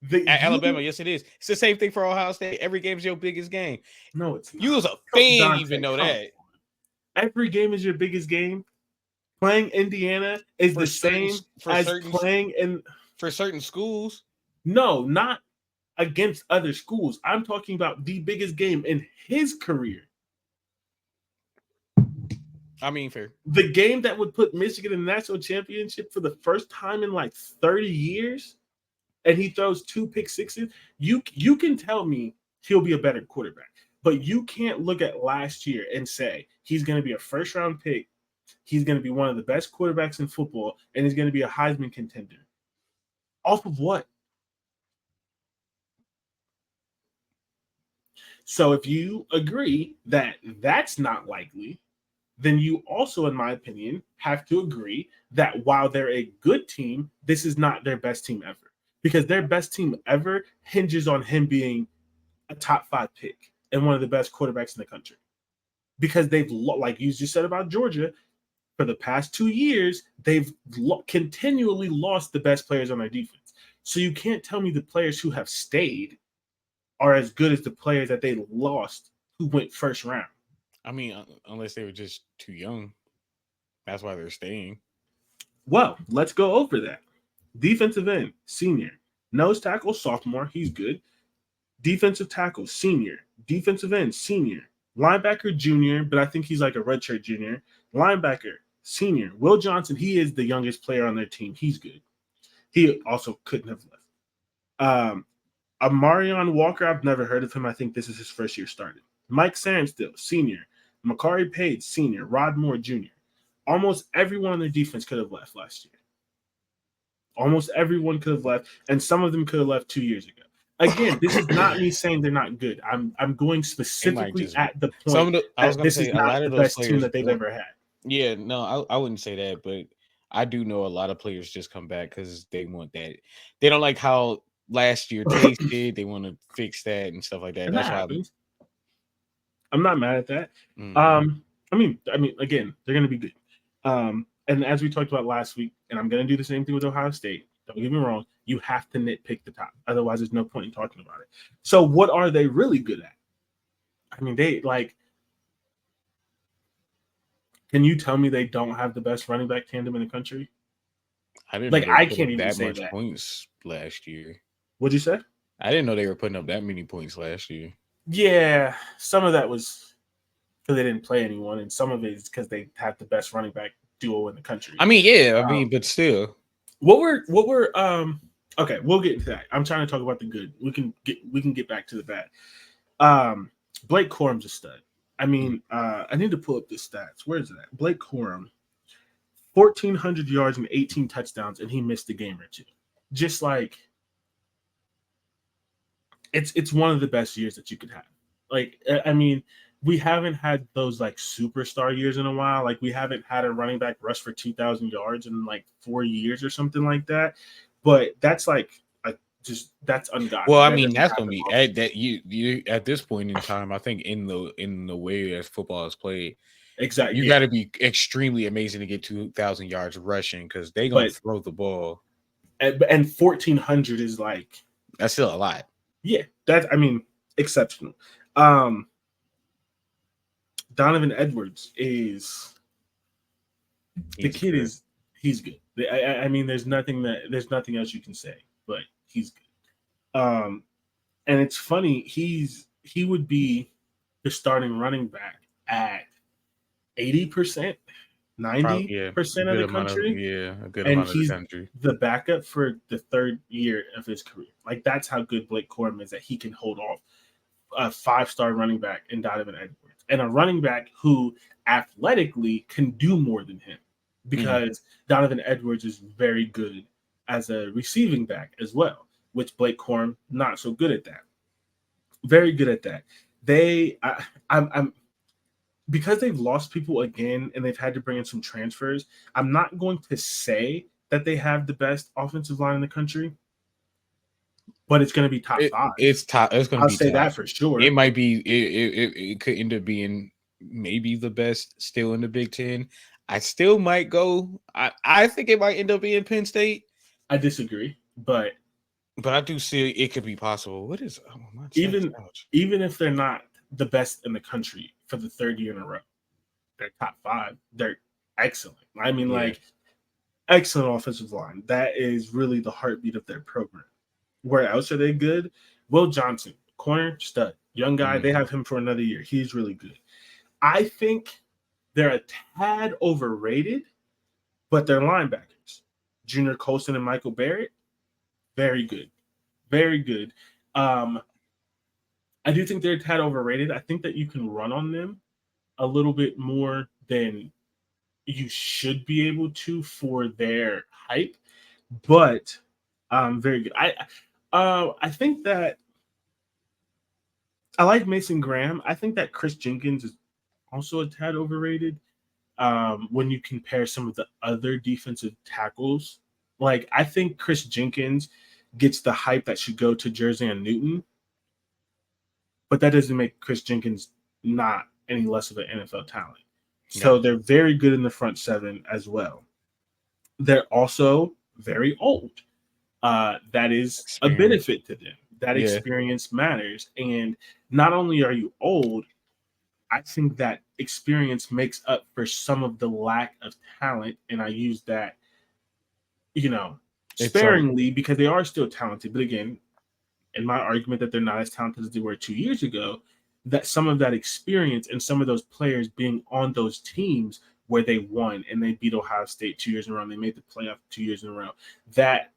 biggest. At Alabama, yes, it is. It's the same thing for Ohio State. Every game's your biggest game. No, it's not. You as a fan even know that. Every game is your biggest game. Playing Indiana is the same as playing in for certain schools. No, not against other schools. I'm talking about the biggest game in his career. I mean, fair. The game that would put Michigan in the national championship for the first time in like 30 years, and he throws 2 pick sixes. You can tell me he'll be a better quarterback, but you can't look at last year and say he's going to be a first-round pick, he's going to be one of the best quarterbacks in football, and he's going to be a Heisman contender. Off of what? So if you agree that that's not likely, then you also, in my opinion, have to agree that while they're a good team, this is not their best team ever. Because their best team ever hinges on him being a top 5 pick and one of the best quarterbacks in the country. Because they've, like you just said about Georgia, for the past 2 years, they've continually lost the best players on their defense. So you can't tell me the players who have stayed are as good as the players that they lost who went first round. I mean, unless they were just too young. That's why they're staying. Well, let's go over that. Defensive end, senior. Nose tackle, sophomore. He's good. Defensive tackle, senior. Defensive end, senior. Linebacker, junior, but I think he's like a redshirt junior. Linebacker, senior. Will Johnson, he is the youngest player on their team. He's good. He also couldn't have left. Amarion Walker, I've never heard of him. I think this is his first year starting. Mike Sandstill, senior. Makari Page, senior. Rod Moore, junior. Almost everyone on their defense could have left last year. Almost everyone could have left, and some of them could have left 2 years ago. Again, this is not me saying they're not good. I'm going specifically at the point that this is not the best team that they've ever had. Yeah, no, I wouldn't say that, but I do know a lot of players just come back because they want that. They don't like how last year tasted. They want to fix that and stuff like that. And that That's why happens. I'm not mad at that. Mhm. I mean, again, they're going to be good. And as we talked about last week, and I'm going to do the same thing with Ohio State. Don't get me wrong. You have to nitpick the top. Otherwise, there's no point in talking about it. So, what are they really good at? I mean, they like. Can you tell me they don't have the best running back tandem in the country? I didn't know Like, they I put can't up even that say much that. points last year. What'd you say? I didn't know they were putting up that many points last year. Yeah, some of that was because they didn't play anyone, and some of it is because they have the best running back duo in the country. I mean, yeah, but still. What were okay, we'll get into that. I'm trying to talk about the good. We can get back to the bad. Blake Corum's a stud. I mean, I need to pull up the stats. Where is it at? Blake Corum, 1,400 yards and 18 touchdowns, and he missed a game or two. Just like it's one of the best years that you could have. Like, I mean, we haven't had those like superstar years in a while. Like, we haven't had a running back rush for 2,000 yards in like 4 years or something like that. But that's like that's ungodly. Well, I That mean, doesn't that's gonna happen be often. that you at this point in time. I think in the way as football is played, Exactly. you Yeah. got to be extremely amazing to get 2,000 yards rushing because they're gonna But throw the ball. and 1,400 is like, That's still a lot. yeah, that's, I mean, exceptional. Donovan Edwards is the He's kid good. is he's good. I mean, there's nothing else you can say, but he's good. And it's funny, he would be the starting running back at 80%, Probably, yeah, a 90% of good the amount of country, a good and amount of the he's country. the backup for the third year of his career. Like, that's how good Blake Corum is, that he can hold off a 5-star running back in Donovan Edwards, and a running back who athletically can do more than him, because Donovan Edwards is very good as a receiving back as well, which Blake Corum not so good at that. Very good at that. I'm because they've lost people again and they've had to bring in some transfers. I'm not going to say that they have the best offensive line in the country, but it's going to be top five. It's top. It's going to I'll be say top. that for sure. It might be. It could end up being maybe the best still in the Big Ten. I still might go. I think it might end up being Penn State. I disagree, but I do see it could be possible. What is my even ouch. even if they're not the best in the country for the third year in a row, they're top five. They're excellent. I mean, Yeah. like, excellent offensive line. That is really the heartbeat of their program. Where else are they good? Will Johnson, corner stud, young guy. They have him for another year. He's really good. I think they're a tad overrated, but they're linebackers. Junior Colson and Michael Barrett, very good. Very good. I do think they're a tad overrated. I think that you can run on them a little bit more than you should be able to for their hype, but very good. I think that I like Mason Graham. I think that Chris Jenkins is also a tad overrated when you compare some of the other defensive tackles. Like, I think Chris Jenkins gets the hype that should go to Jersey and Newton, but that doesn't make Chris Jenkins not any less of an NFL talent. So they're very good in the front seven as well. They're also very old. That is a benefit to them. That experience matters. And not only are you old, I think that experience makes up for some of the lack of talent. And I use that, sparingly, because they are still talented. But again, in my argument that they're not as talented as they were 2 years ago, that some of that experience and some of those players being on those teams where they won and they beat Ohio State 2 years in a row, and they made the playoff 2 years in a row, that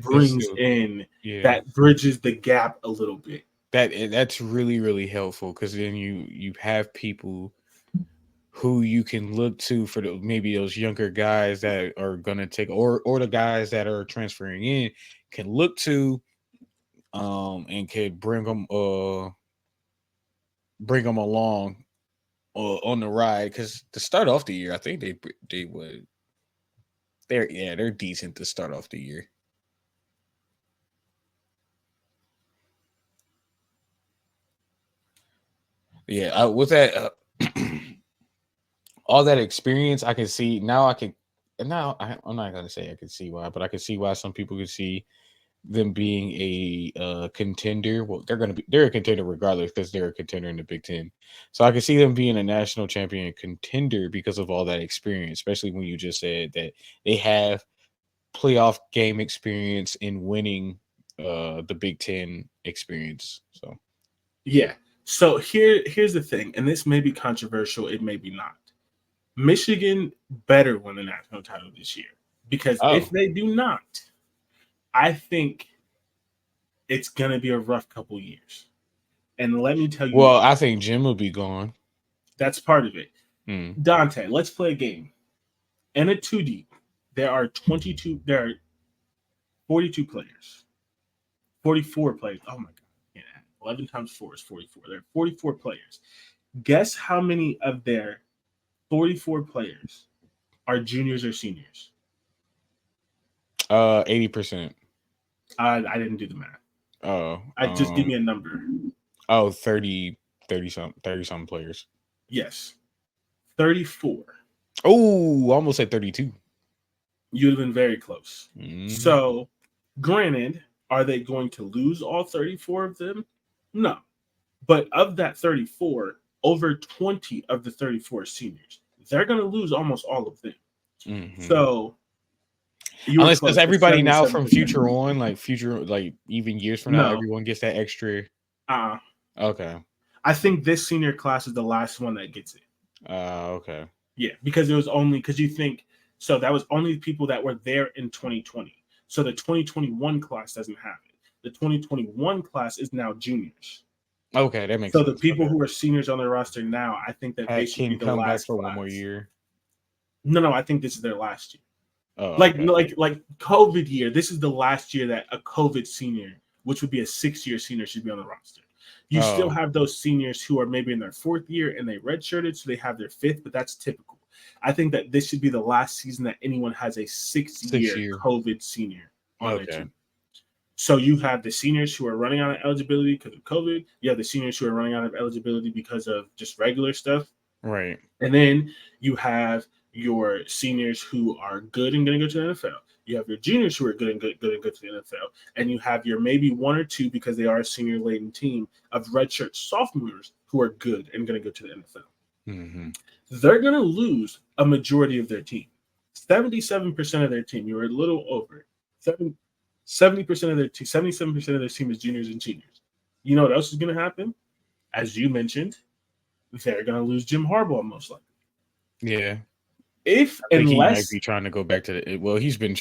brings in, that bridges the gap a little bit. That's really, really helpful, because then you have people who you can look to for maybe those younger guys that are gonna take, or the guys that are transferring in can look to, and could bring them along on the ride. Because to start off the year, I think they would they're decent to start off the year. Yeah, with that, all that experience, I can see now. I'm not gonna say I can see why, but I can see why some people could see them being a contender. Well, they're a contender regardless because they're a contender in the Big Ten. So I can see them being a national champion contender because of all that experience, especially when you just said that they have playoff game experience in winning the Big Ten experience. So Yeah. So here's the thing, and this may be controversial, it may be not. Michigan better win the national title this year because if they do not, I think it's gonna be a rough couple years. And let me tell you, well, I think Jim will be gone. that's part of it. Hmm. Dante, let's play a game. In a 2D, there are 42 players. 44 players. Oh my god. Yeah. 11 times 4 is 44. There are 44 players. Guess how many of their 44 players are juniors or seniors? 80%. I didn't do the math. Oh, I just give me a number. 30 some players. Yes. 34. Oh, almost at 32. You'd have been very close. Mm-hmm. So, granted, are they going to lose all 34 of them? No. But of that 34, over 20 of the 34 seniors. They're going to lose almost all of them. Mm-hmm. So, unless does everybody now from future on, like even years from now, everyone gets that extra. Okay. I think this senior class is the last one that gets it. Okay. Yeah, because it was only because you think so that was only people that were there in 2020. So the 2021 class doesn't have it. The 2021 class is now juniors. Okay, that makes sense. So the people who are seniors on their roster now, I think that they should be the come last back for class. one more year. No, I think this is their last year. Oh, like COVID year. This is the last year that a COVID senior, which would be a 6-year senior, should be on the roster. You still have those seniors who are maybe in their 4th year and they redshirted, so they have their 5th, but that's typical. I think that this should be the last season that anyone has a 6-year COVID senior on their team. So you have the seniors who are running out of eligibility because of COVID. You have the seniors who are running out of eligibility because of just regular stuff. Right. And then you have your seniors who are good and going to go to the NFL. You have your juniors who are good and go to the NFL. And you have your maybe 1 or 2, because they are a senior-laden team, of redshirt sophomores who are good and going to go to the NFL. Mm-hmm. They're going to lose a majority of their team. 77% of their team. You're a little over it. 70% of their team, 77% of their team is juniors and seniors. You know what else is going to happen? As you mentioned, they're going to lose Jim Harbaugh most likely. Yeah. Unless he might be trying to go back to he's been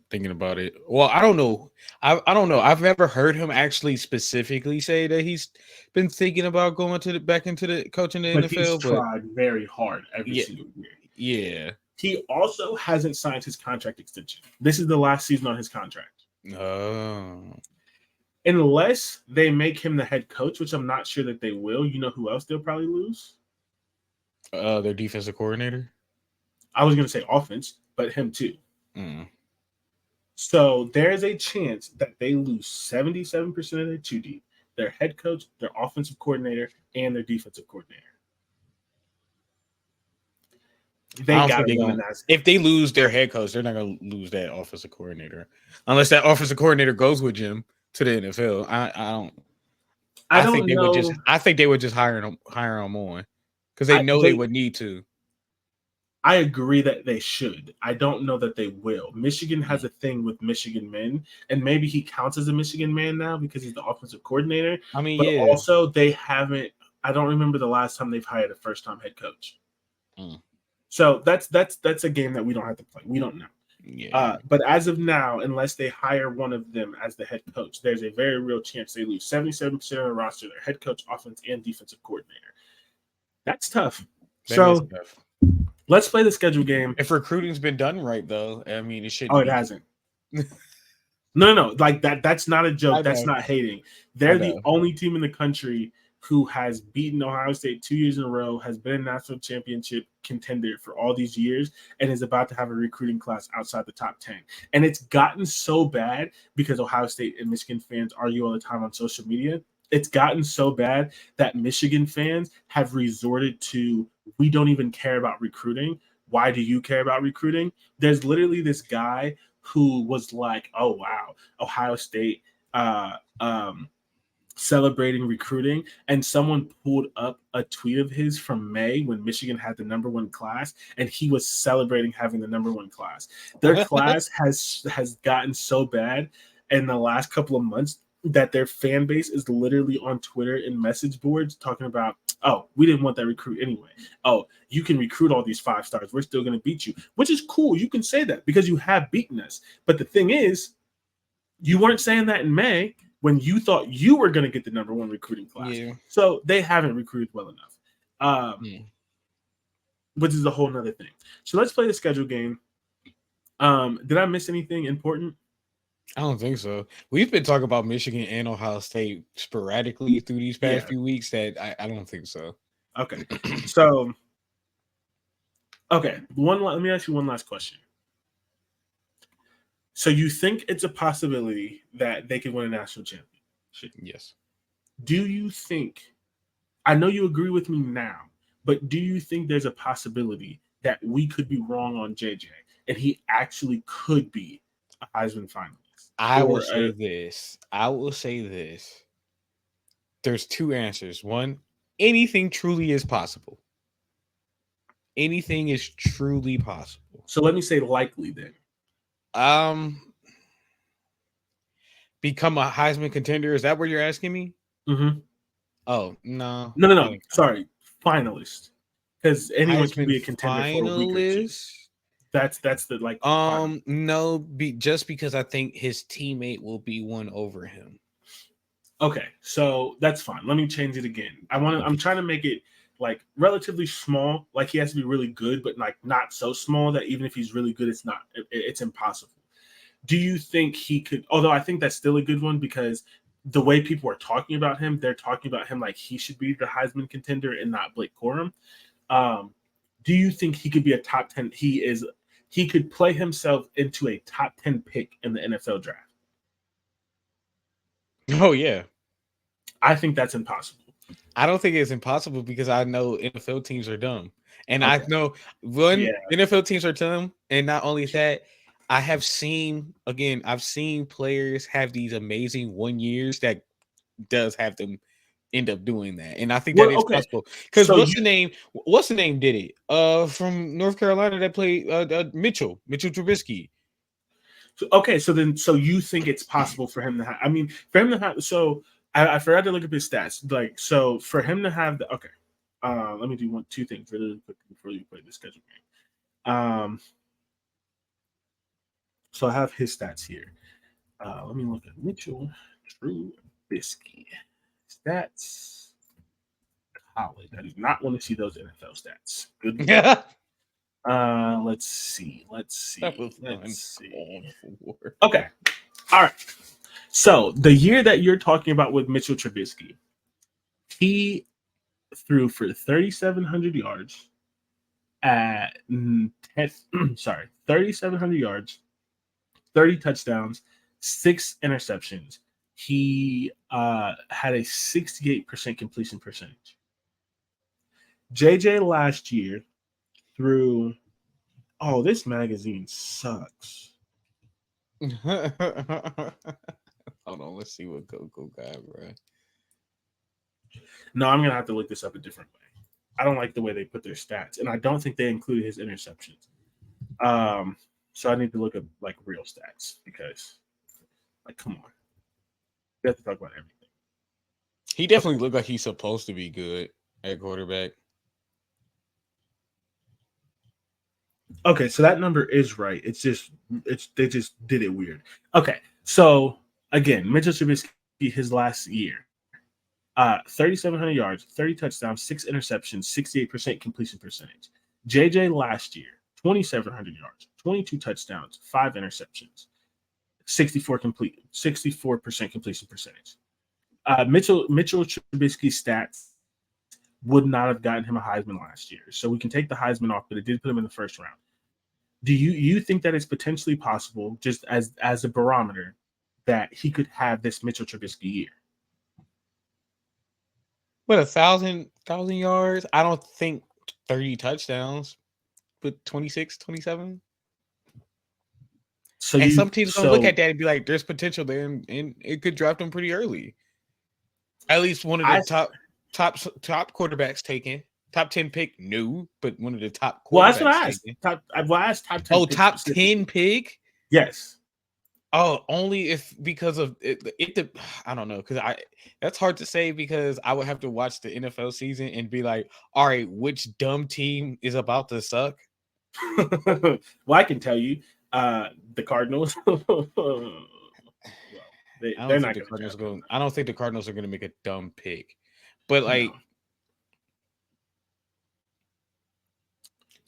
thinking about it. Well, I don't know. I don't know. I've never heard him actually specifically say that he's been thinking about going back into the coaching the but NFL. He's tried very hard every single year. Yeah. He also hasn't signed his contract extension. This is the last season on his contract. Oh. Unless they make him the head coach, which I'm not sure that they will. You know who else they'll probably lose? Their defensive coordinator. I was going to say offense, but him too. Mm. So there's a chance that they lose 77% of their 2D, their head coach, their offensive coordinator, and their defensive coordinator. If they lose their head coach, they're not going to lose that offensive coordinator, unless that offensive coordinator goes with Jim to the NFL. I think they would just hire him on because they know they would need to. I agree that they should. I don't know that they will. Michigan has a thing with Michigan men, and maybe he counts as a Michigan man now because he's the offensive coordinator. Also they haven't. I don't remember the last time they've hired a first-time head coach. Mm. So that's a game that we don't have to play. We don't know. Yeah. But as of now, unless they hire one of them as the head coach, there's a very real chance they lose 77% of the roster, their head coach, offense, and defensive coordinator. That's tough. That is tough. Let's play the schedule game. If recruiting's been done right, though, I mean, it should. Oh, it hasn't. No. Like that's not a joke. That's not hating. They're the only team in the country who has beaten Ohio State 2 years in a row, has been a national championship contender for all these years, and is about to have a recruiting class outside the top 10. And it's gotten so bad because Ohio State and Michigan fans argue all the time on social media. it's gotten so bad that Michigan fans have resorted to, we don't even care about recruiting. Why do you care about recruiting? There's literally this guy who was like, oh, wow, Ohio State celebrating recruiting. And someone pulled up a tweet of his from May when Michigan had the number one class, and he was celebrating having the number one class. Their class has gotten so bad in the last couple of months that their fan base is literally on Twitter and message boards talking about, oh, we didn't want that recruit anyway. Oh, you can recruit all these 5 stars. We're still going to beat you, which is cool. You can say that because you have beaten us. But the thing is, you weren't saying that in May when you thought you were going to get the number one recruiting class. Yeah. So they haven't recruited well enough, which is a whole nother thing. So let's play the schedule game. Did I miss anything important? I don't think so. We've been talking about Michigan and Ohio State sporadically through these past few weeks that I don't think so. Okay. So, let me ask you one last question. So you think it's a possibility that they could win a national championship? Yes. Do you think, I know you agree with me now, but do you think there's a possibility that we could be wrong on JJ and he actually could be a Heisman finalist? I will say this. There's 2 answers. One, anything truly is possible. Anything is truly possible. So let me say likely then. Become a Heisman contender? Is that what you're asking me? Mm-hmm. Oh, no. No. Sorry. Finalist. Because anyone Heisman can be a contender finalist? for a week or 2. That's the like. No, just because I think his teammate will be one over him. Okay, so that's fine. Let me change it again. I'm trying to make it like relatively small. Like he has to be really good, but like not so small that even if he's really good, it's impossible. Do you think he could? Although I think that's still a good one because the way people are talking about him, they're talking about him like he should be the Heisman contender and not Blake Corum. Do you think he could be a top 10? He could play himself into a top 10 pick in the NFL draft. Oh, yeah. I think that's impossible. I don't think it's impossible because I know NFL teams are dumb. And I know NFL teams are dumb. And not only that, I've seen players have these amazing 1 years that does have them end up doing that. And I think that is possible. Because what's the name did it? From North Carolina that played Mitchell Trubisky. So you think it's possible for him to have, I forgot to look up his stats. Like, so for him to have let me do 2 things really quick before you play the schedule game. So I have his stats here. Let me look at Mitchell Trubisky stats. College. I do not want to see those NFL stats. Good. Let's see. Okay. All right. So the year that you're talking about with Mitchell Trubisky, he threw for 3,700 yards at 3,700 yards, 30 touchdowns, 6 interceptions. He had a 68% completion percentage. JJ last year threw. Oh, this magazine sucks. Hold on, let's see what Coco got, bro. No, I'm gonna have to look this up a different way. I don't like the way they put their stats, and I don't think they included his interceptions. So I need to look up like real stats because, like, come on, we have to talk about everything. He definitely looked like he's supposed to be good at quarterback. Okay, so that number is right. They just did it weird. Okay, so again, Mitchell Trubisky, his last year, 3,700 yards, 30 touchdowns, 6 interceptions, 68% completion percentage. JJ last year, 2,700 yards, 22 touchdowns, 5 interceptions, 64% completion percentage. Mitchell Trubisky's stats would not have gotten him a Heisman last year. So we can take the Heisman off, but it did put him in the first round. Do you think that it's potentially possible, just as a barometer, that he could have this Mitchell Trubisky year? What, 1,000 yards? I don't think 30 touchdowns, but 26, 27. So And you some teams gonna look so at that and be like, "There's potential there," and it could draft them pretty early. At least one of the I top quarterbacks taken. Top 10 pick, no, but one of the top well, that's what quarterbacks I asked. taken. I asked top 10 Oh, picks top specifically. 10 pick? Yes. Oh, only if because of it I don't know, because that's hard to say because I would have to watch the NFL season and be like, all right, which dumb team is about to suck? Well, I can tell you, the Cardinals. Well, they're not going to draft him. I don't think the Cardinals are gonna make a dumb pick. But like, No.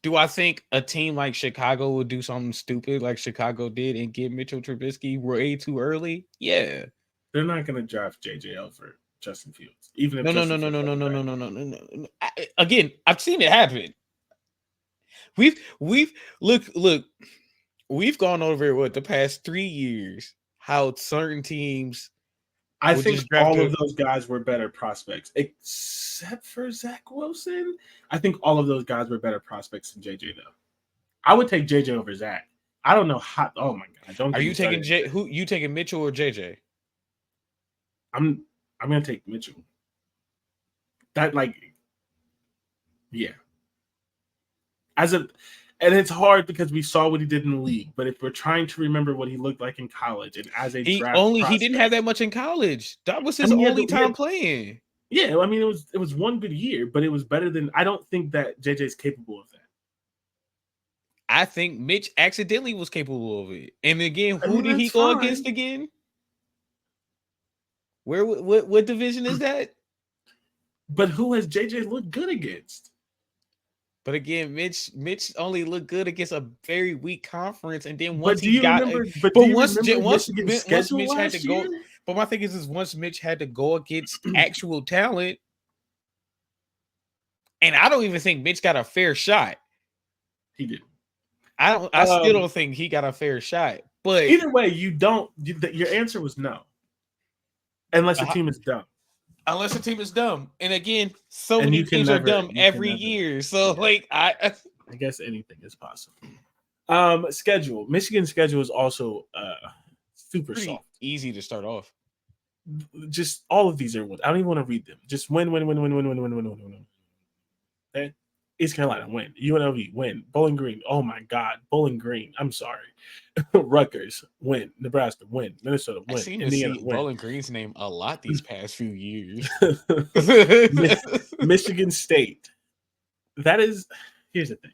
do I think a team like Chicago would do something stupid like Chicago did and get Mitchell Trubisky way too early? Yeah. They're not going to draft JJ over Justin Fields, even if No. Justin Fields has a bad No. Again, I've seen it happen. We've look, we've gone over it the past 3 years how certain teams I would think just draft all of those guys were better prospects, except for Zach Wilson. I think all of those guys were better prospects than JJ, though. I would take JJ over Zach. I don't know how. Oh my god! Don't. Are get you me taking started. who you taking Mitchell or JJ? I'm gonna take Mitchell. That yeah. And it's hard because we saw what he did in the league. But if we're trying to remember what he looked like in college and as a draft prospect, He didn't have that much in college. That was his I mean, only time playing. Yeah, I mean it was one good year, but it was better than. I don't think that JJ is capable of that. I think Mitch accidentally was capable of it. And again, I who mean, did he that's go fine. against again? What division is that? But who has JJ looked good against? But again, Mitch Only looked good against a very weak conference, and then But once do he you got, remember? But but do you once remember once Michigan's once schedule Mitch had to last go, year? but my thing is once Mitch had to go against actual talent, and I don't even think Mitch got a fair shot. He did. I still don't think he got a fair shot. But either way, you don't. Your answer was no, unless the team is dumb. Unless the team is dumb, and again, so And many you can teams never, are dumb you every can never, year. So yeah. like I guess anything is possible. Schedule. Michigan's schedule is also super pretty soft. easy to start off. Just all of these are wins. I don't even want to read them. Just win. Okay. East Carolina, win. UNLV, win. Bowling Green, oh my God. Bowling Green, I'm sorry. Rutgers, win. Nebraska, win. Minnesota, win. I've seen Indiana, win. Bowling Green's name a lot these past few years. Michigan State. Here's the thing.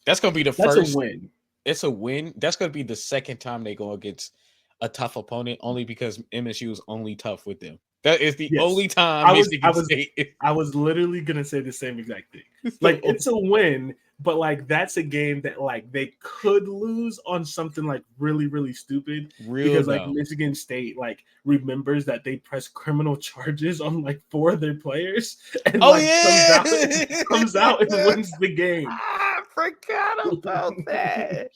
That's going to be the first. That's a win. It's a win. That's going to be the second time they go against a tough opponent, only because MSU is only tough with them. That is the only time Michigan State. I was literally gonna say the same exact thing. Like it's a win, but like that's a game that like they could lose on something like really, really stupid. Because like Michigan State like remembers that they press criminal charges on like 4 of their players and comes out and wins the game. I forgot about that.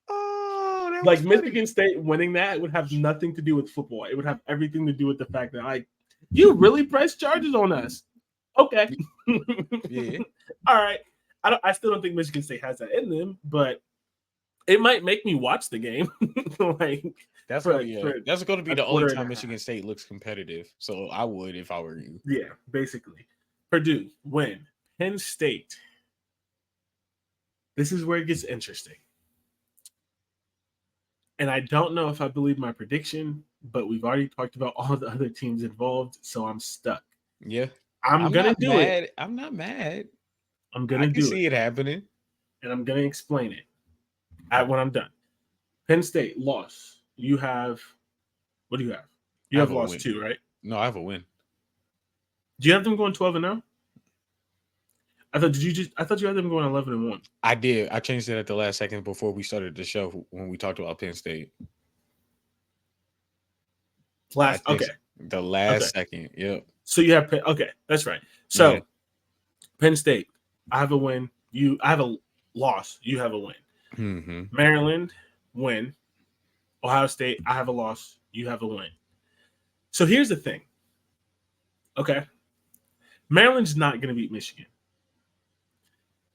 Oh, like Michigan State winning that would have nothing to do with football. It would have everything to do with the fact that like you really press charges on us. Okay. Yeah. All right. I still don't think Michigan State has that in them, but it might make me watch the game. Like that's going to be the only time Michigan State looks competitive. So I would if I were you. Yeah, basically. Purdue, win. Penn State. This is where it gets interesting. And I don't know if I believe my prediction, but we've already talked about all the other teams involved, so I'm stuck. Yeah. I'm going to do it. I'm not mad. I'm going to do it. I can see it happening. And I'm going to explain it when I'm done. Penn State, loss. You have – what do you have? You have lost 2, right? No, I have a win. Do you have them going 12-0? I thought you had them going 11-1. I did. I changed it at the last second before we started the show when we talked about Penn State. The last second. Yep. So you have okay, that's right. So Penn State, I have a win. I have a loss. You have a win. Mm-hmm. Maryland, win. Ohio State, I have a loss. You have a win. So here's the thing. Okay. Maryland's not going to beat Michigan.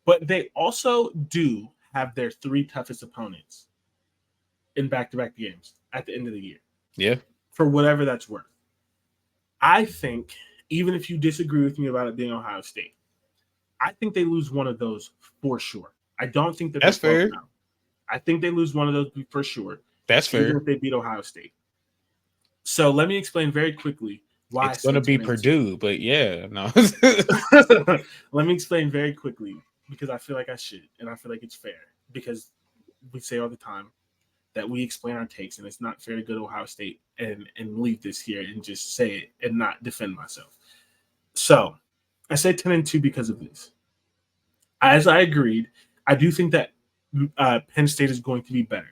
But they also do have their 3 toughest opponents in back-to-back games at the end of the year. Yeah. For whatever that's worth. I think, even if you disagree with me about it being Ohio State, I think they lose one of those for sure. I don't think that that's fair. Out. I think they lose one of those for sure. That's fair. Even if they beat Ohio State. So let me explain very quickly why it's going to be Purdue, but yeah, no. Let me explain very quickly because I feel like I should, and I feel like it's fair because we say all the time that we explain our takes, and it's not fair to go to Ohio State and leave this here and just say it and not defend myself. So I say 10-2 because of this. As I agreed, I do think that Penn State is going to be better.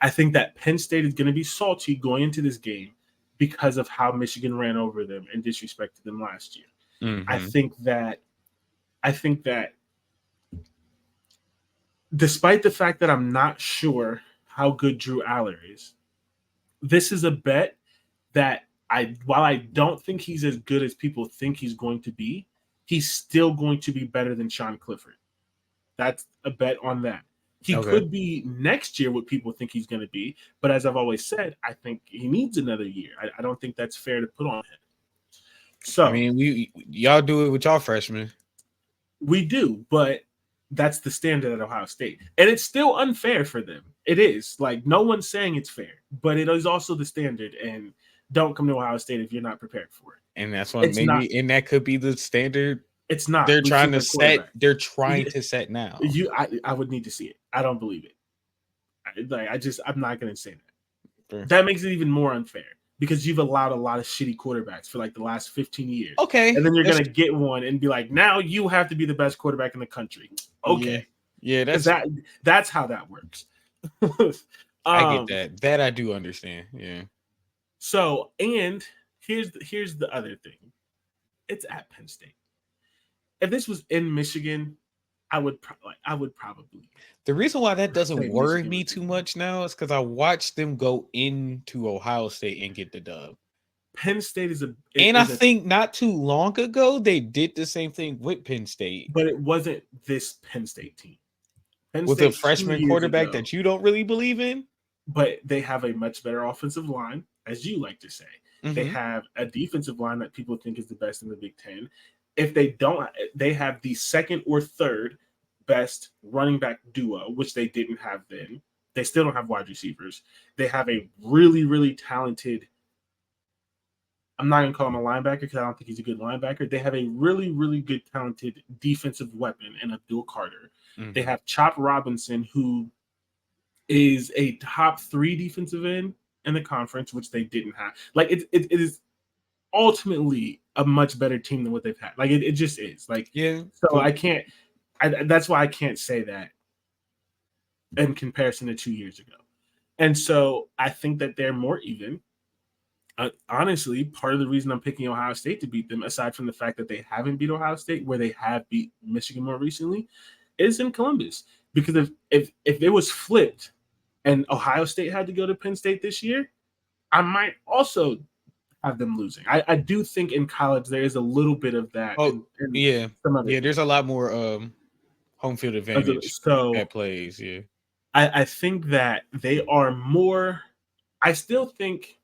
I think that Penn State is going to be salty going into this game because of how Michigan ran over them and disrespected them last year. Mm-hmm. I think that despite the fact that I'm not sure how good Drew Aller is, this is a bet that while I don't think he's as good as people think he's going to be, he's still going to be better than Sean Clifford. That's a bet on that. He could be next year what people think he's going to be, but as I've always said, I think he needs another year. I don't think that's fair to put on him. So I mean, y'all do it with y'all freshmen. We do, but that's the standard at Ohio State, and it's still unfair for them. It is like no one's saying it's fair, but it is also the standard. And don't come to Ohio State if you're not prepared for it. And that's what and that could be the standard. It's not. They're trying to set. They're trying to set now. I would need to see it. I don't believe it. I'm not going to say that. Fair. That makes it even more unfair because you've allowed a lot of shitty quarterbacks for like the last 15 years. Okay, and then you're going to get one and be like, now you have to be the best quarterback in the country. Okay, yeah, that's how that works. I get that. That I do understand. Yeah. So, and here's the other thing. It's at Penn State. If this was in Michigan, I would probably. The reason why that doesn't worry me too much now is because I watched them go into Ohio State and get the dub. Penn State is I think not too long ago they did the same thing with Penn State, but it wasn't this Penn State team. With a freshman quarterback that you don't really believe in. But they have a much better offensive line, as you like to say. Mm-hmm. They have a defensive line that people think is the best in the Big Ten. If they don't, they have the second or third best running back duo, which they didn't have then. They still don't have wide receivers. They have a really, really talented, I'm not going to call him a linebacker because I don't think he's a good linebacker. They have a really, really good, talented defensive weapon in Abdul Carter. Mm-hmm. They have Chop Robinson, who is a top 3 defensive end in the conference, which they didn't have. Like, it is ultimately a much better team than what they've had. Like, it just is. Like, yeah. So that's why I can't say that in comparison to 2 years ago. And so I think that they're more even. Honestly, part of the reason I'm picking Ohio State to beat them, aside from the fact that they haven't beat Ohio State, where they have beat Michigan more recently, is in Columbus. Because if it was flipped and Ohio State had to go to Penn State this year, I might also have them losing. I do think in college there is a little bit of that. There's a lot more home field advantage that plays. Yeah, I think that they are more. I still think.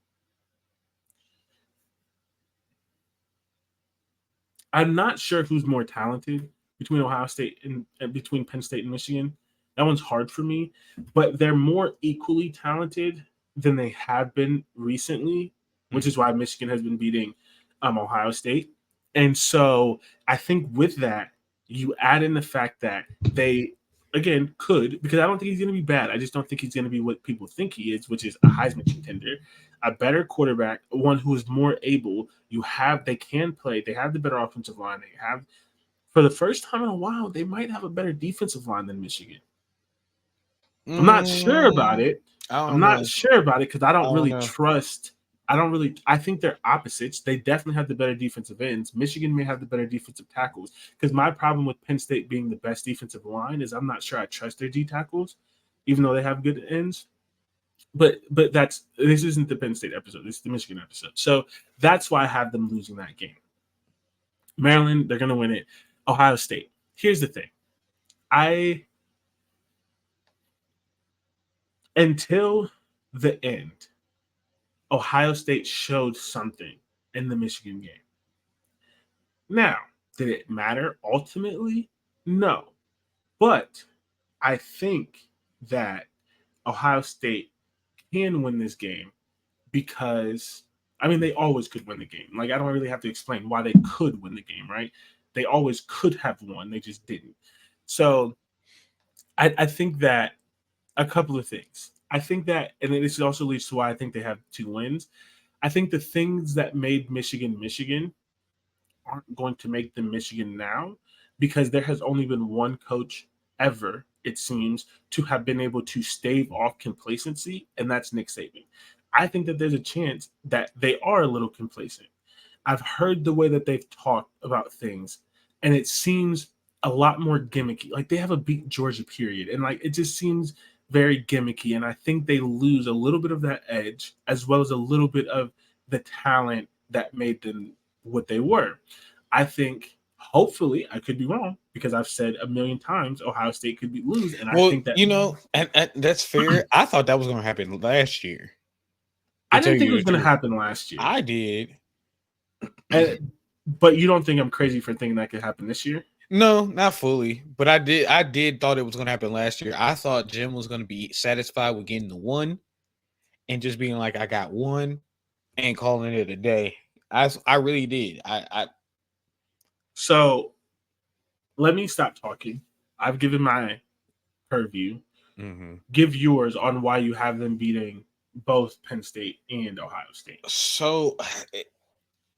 I'm not sure who's more talented between Ohio State and between Penn State and Michigan. That one's hard for me, but they're more equally talented than they have been recently, which is why Michigan has been beating Ohio State. And so I think with that, you add in the fact that they, again, could, because I don't think he's going to be bad. I just don't think he's going to be what people think he is, which is a Heisman contender, a better quarterback, one who is more able. They can play. They have the better offensive line. They have, for the first time in a while, they might have a better defensive line than Michigan. I'm not sure about it. I'm not sure about it because I don't really trust. I think they're opposites. They definitely have the better defensive ends. Michigan may have the better defensive tackles. Because my problem with Penn State being the best defensive line is I'm not sure I trust their D tackles, even though they have good ends. But this isn't the Penn State episode. This is the Michigan episode. So that's why I have them losing that game. Maryland, they're going to win it. Ohio State. Here's the thing. Until the end, Ohio State showed something in the Michigan game. Now, did it matter ultimately? No. But I think that Ohio State can win this game because, I mean, they always could win the game. Like, I don't really have to explain why they could win the game, right? They always could have won. They just didn't. So I think that a couple of things. I think that, and this also leads to why I think they have 2 wins. I think the things that made Michigan Michigan aren't going to make them Michigan now, because there has only been one coach ever, it seems, to have been able to stave off complacency, and that's Nick Saban. I think that there's a chance that they are a little complacent. I've heard the way that they've talked about things, and it seems a lot more gimmicky. Like, they have a beat Georgia period, and like it just seems very gimmicky. And I think they lose a little bit of that edge, as well as a little bit of the talent that made them what they were. I think, hopefully, I could be wrong, because I've said a million times Ohio State could lose, and I think that, and that's fair. I thought that was going to happen last year. I didn't think it was going to happen last year. I did. But you don't think I'm crazy for thinking that could happen this year? No, not fully. But I did thought it was going to happen last year. I thought Jim was going to be satisfied with getting the 1 and just being like, I got 1 and calling it a day. I really did. So let me stop talking. I've given my purview. Mm-hmm. Give yours on why you have them beating both Penn State and Ohio State. So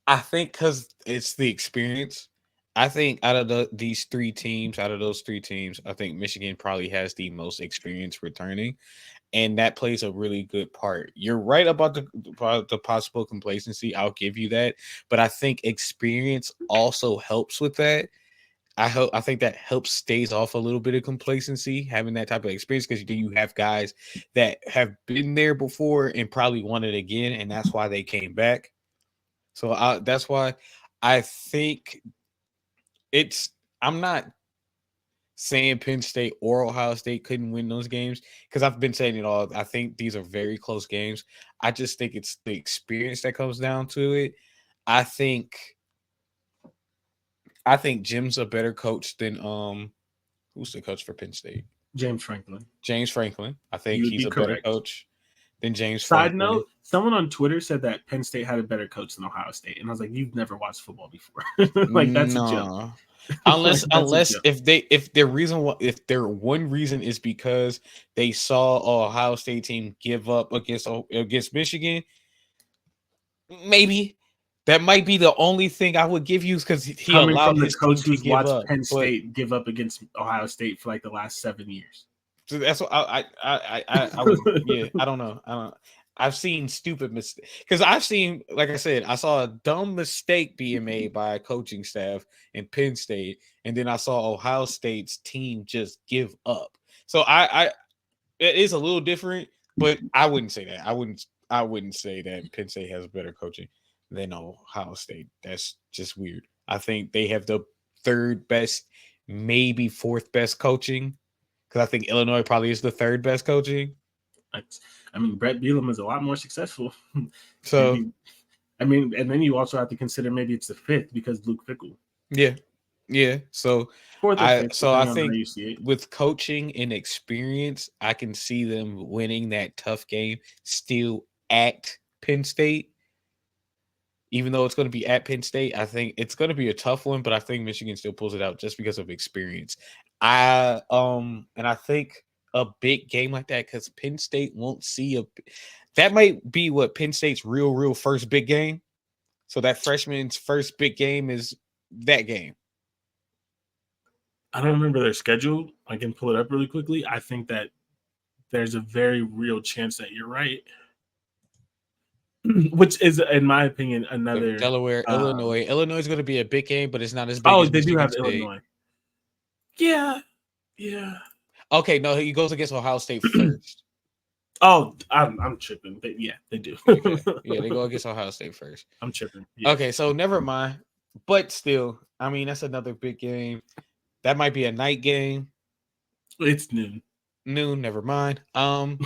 I think because it's the experience. I think out of those 3 teams, I think Michigan probably has the most experience returning, and that plays a really good part. You're right about the possible complacency. I'll give you that, but I think experience also helps with that. I think that helps stays off a little bit of complacency, having that type of experience, because you have guys that have been there before and probably won it again, and that's why they came back. So that's why I think I'm not saying Penn State or Ohio State couldn't win those games, because I've been saying it all. I think these are very close games. I just think it's the experience that comes down to it. I think Jim's a better coach than who's the coach for Penn State? James Franklin. I think he's a better coach than James Side Franklin. note, someone on Twitter said that Penn State had a better coach than Ohio State. And I was like, you've never watched football before. Like, that's a joke. Unless if their one reason is because they saw Ohio State team give up against Michigan, maybe that might be the only thing I would give you, because he coming allowed from the his coach team who's to give watched up, Penn State give up against Ohio State for like the last 7 years. So that's what I would, yeah, I don't know. I've seen stupid mistakes, because I've seen, like I said, I saw a dumb mistake being made by a coaching staff in Penn State, and then I saw Ohio State's team just give up. So it is a little different, but I wouldn't say that. I wouldn't say that Penn State has better coaching than Ohio State. That's just weird. I think they have the 3rd best, maybe 4th best coaching, because I think Illinois probably is the 3rd best coaching. I mean, Brett Bielema is a lot more successful. So, and then you also have to consider maybe it's the 5th because Luke Fickell. Yeah. So, 4th or 5th, I think with coaching and experience, I can see them winning that tough game still at Penn State. Even though it's going to be at Penn State, I think it's going to be a tough one, but I think Michigan still pulls it out just because of experience. And I think a big game like that, because Penn State won't see that might be what Penn State's real first big game. So that freshman's first big game is that game. I don't remember their schedule. I can pull it up really quickly. I think that there's a very real chance that you're right. Which is, in my opinion, another Delaware, Illinois. Illinois is going to be a big game, but it's not as big. Oh, as they Michigan do have State. Illinois. Yeah. Okay, no, he goes against Ohio State first. Oh, I'm tripping. But yeah, they do. Okay. Yeah, they go against Ohio State first. I'm tripping. Yeah. Okay, so never mind. But still, I mean, that's another big game. That might be a night game. It's noon. Noon, never mind. I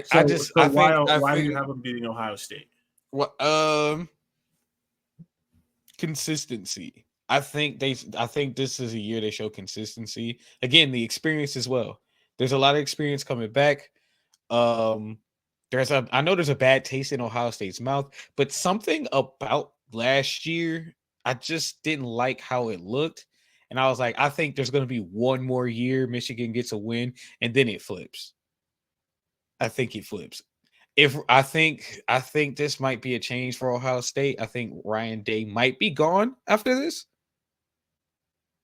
so just so I why do you think have them beating Ohio State? what consistency. I think this is a year they show consistency. Again, the experience as well. There's a lot of experience coming back. Um I know there's a bad taste in Ohio State's mouth, but something about last year, I just didn't like how it looked. And I was like, I think there's going to be one more year Michigan gets a win and then it flips. I think it flips. If I think this might be a change for Ohio State. I think Ryan Day might be gone after this,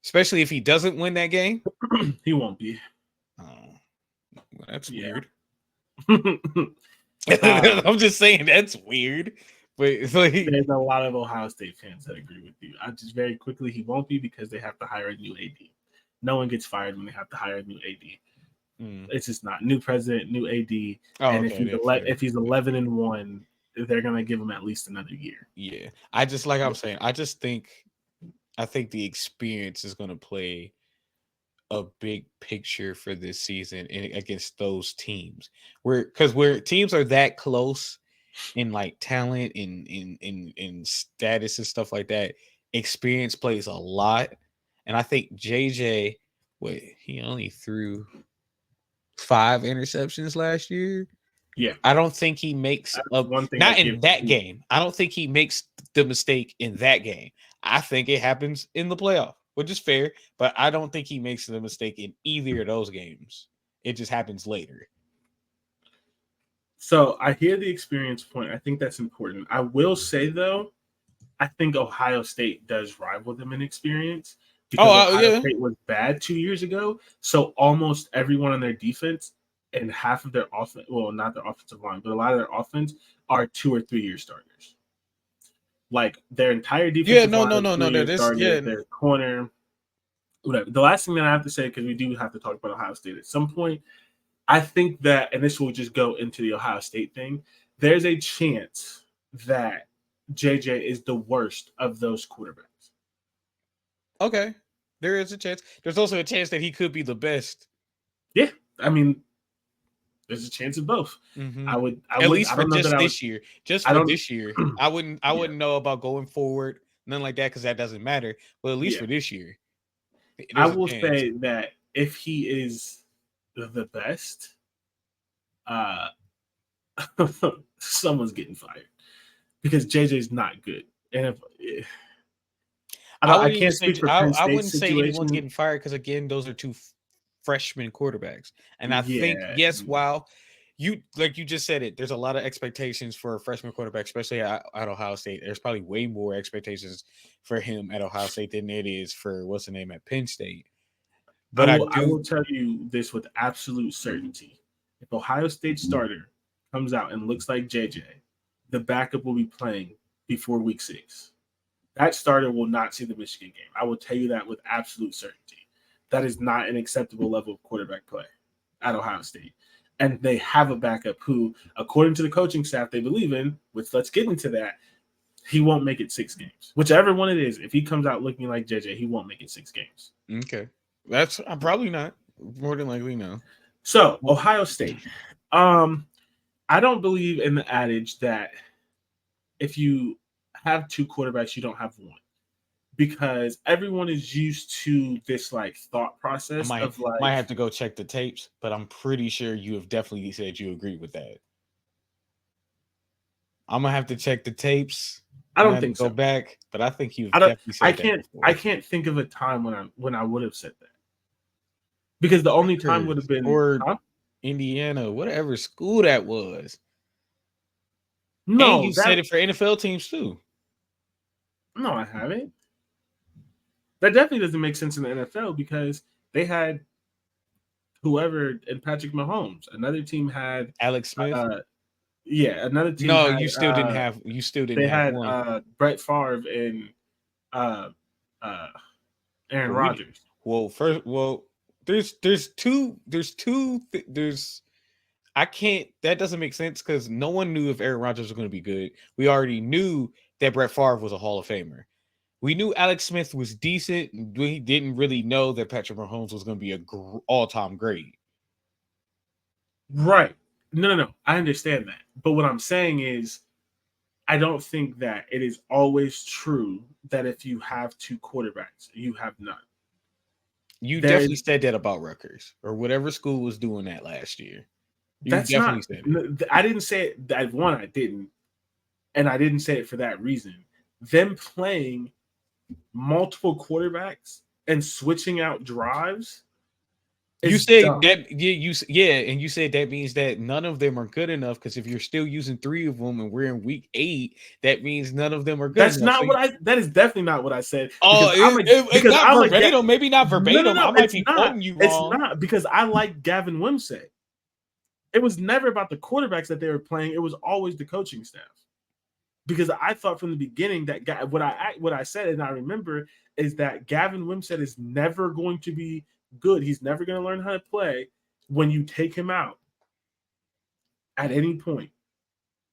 especially if he doesn't win that game. He won't be. Oh, well, that's Yeah. weird. I'm just saying that's weird, but it's like There's a lot of Ohio State fans that agree with you. I just very quickly he won't be because they have to hire a new AD. No one gets fired when they have to hire a new AD. It's just not new president, new AD, and okay, if he's 11-1, they're gonna give him at least another year. Yeah, I just like I'm saying. I think the experience is going to play a big picture for this season against those teams. Where teams are that close in like talent in status and stuff like that, experience plays a lot. And I think JJ, he only threw 5 interceptions last year. Yeah, I don't think he makes one thing not in that game. I don't think he makes the mistake in that game. I think it happens in the playoff, which is fair, but I don't think he makes the mistake in either of those games. It just happens later. So I hear the experience point. I think that's important. I will say though, I think Ohio State does rival them in experience because Ohio State was bad 2 years ago. So almost everyone on their defense and half of their offense, well, not their offensive line, but a lot of their offense are 2 or 3 year starters. Like their entire defensive line, their corner, whatever. The last thing that I have to say, because we do have to talk about Ohio State at some point, I think that, and this will just go into the Ohio State thing, there's a chance that JJ is the worst of those quarterbacks. Okay. There is a chance. There's also a chance that he could be the best. Yeah. I mean, there's a chance of both. Mm-hmm. I would at least for just this year. Just for this year. I wouldn't know about going forward, nothing like that, because that doesn't matter. But at least for this year. I will say that if he is the best, someone's getting fired because JJ's not good. And if I can't speak for Penn State's I wouldn't say anyone's situation. getting fired because again, those are 2 freshman quarterbacks, and I think while you like you just said it, there's a lot of expectations for a freshman quarterback, especially at Ohio State. There's probably way more expectations for him at Ohio State than it is for what's the name at Penn State. But I will tell you this with absolute certainty: if Ohio State starter comes out and looks like JJ, the backup will be playing before week 6. That starter will not see the Michigan game. I will tell you that with absolute certainty. That is not an acceptable level of quarterback play at Ohio State. And they have a backup who, according to the coaching staff they believe in, which let's get into that, he won't make it 6 games. Whichever one it is, if he comes out looking like JJ, he won't make it 6 games. Okay. That's probably not. More than likely, no. So, Ohio State. I don't believe in the adage that if you have 2 quarterbacks, you don't have one. Because everyone is used to this like thought process of like might have to go check the tapes, but I'm pretty sure you have definitely said you agree with that. I'm gonna have to check the tapes. I don't think go back, but I think you've definitely said that. I can't think of a time when I would have said that. Because the only time would have been Indiana, whatever school that was. No, and you said it for NFL teams too. No, I haven't. That definitely doesn't make sense in the NFL because they had whoever and Patrick Mahomes. Another team had Alex Smith. Another team. No, had, you still didn't have. You still didn't. They have had one. Brett Favre and Aaron Rodgers. There's I can't. That doesn't make sense because no one knew if Aaron Rodgers was going to be good. We already knew that Brett Favre was a Hall of Famer. We knew Alex Smith was decent. We didn't really know that Patrick Mahomes was going to be a all-time great. Right. No. I understand that. But what I'm saying is, I don't think that it is always true that if you have two quarterbacks, you have none. You definitely said that about Rutgers or whatever school was doing that last year. That's not. I didn't say it. I didn't, and I didn't say it for that reason. Them playing multiple quarterbacks and switching out drives. You said that, and you said that means that none of them are good enough because if you're still using 3 of them and we're in week 8, that means none of them are good. That's enough. That is definitely not what I said. Oh, it's not verbatim. Maybe not verbatim. No, I might be quoting you wrong. It's not because I like Gavin Wimsatt. It was never about the quarterbacks that they were playing. It was always the coaching staff. Because I thought from the beginning that what I said, and I remember, is that Gavin Wimsatt is never going to be good. He's never going to learn how to play when you take him out at any point.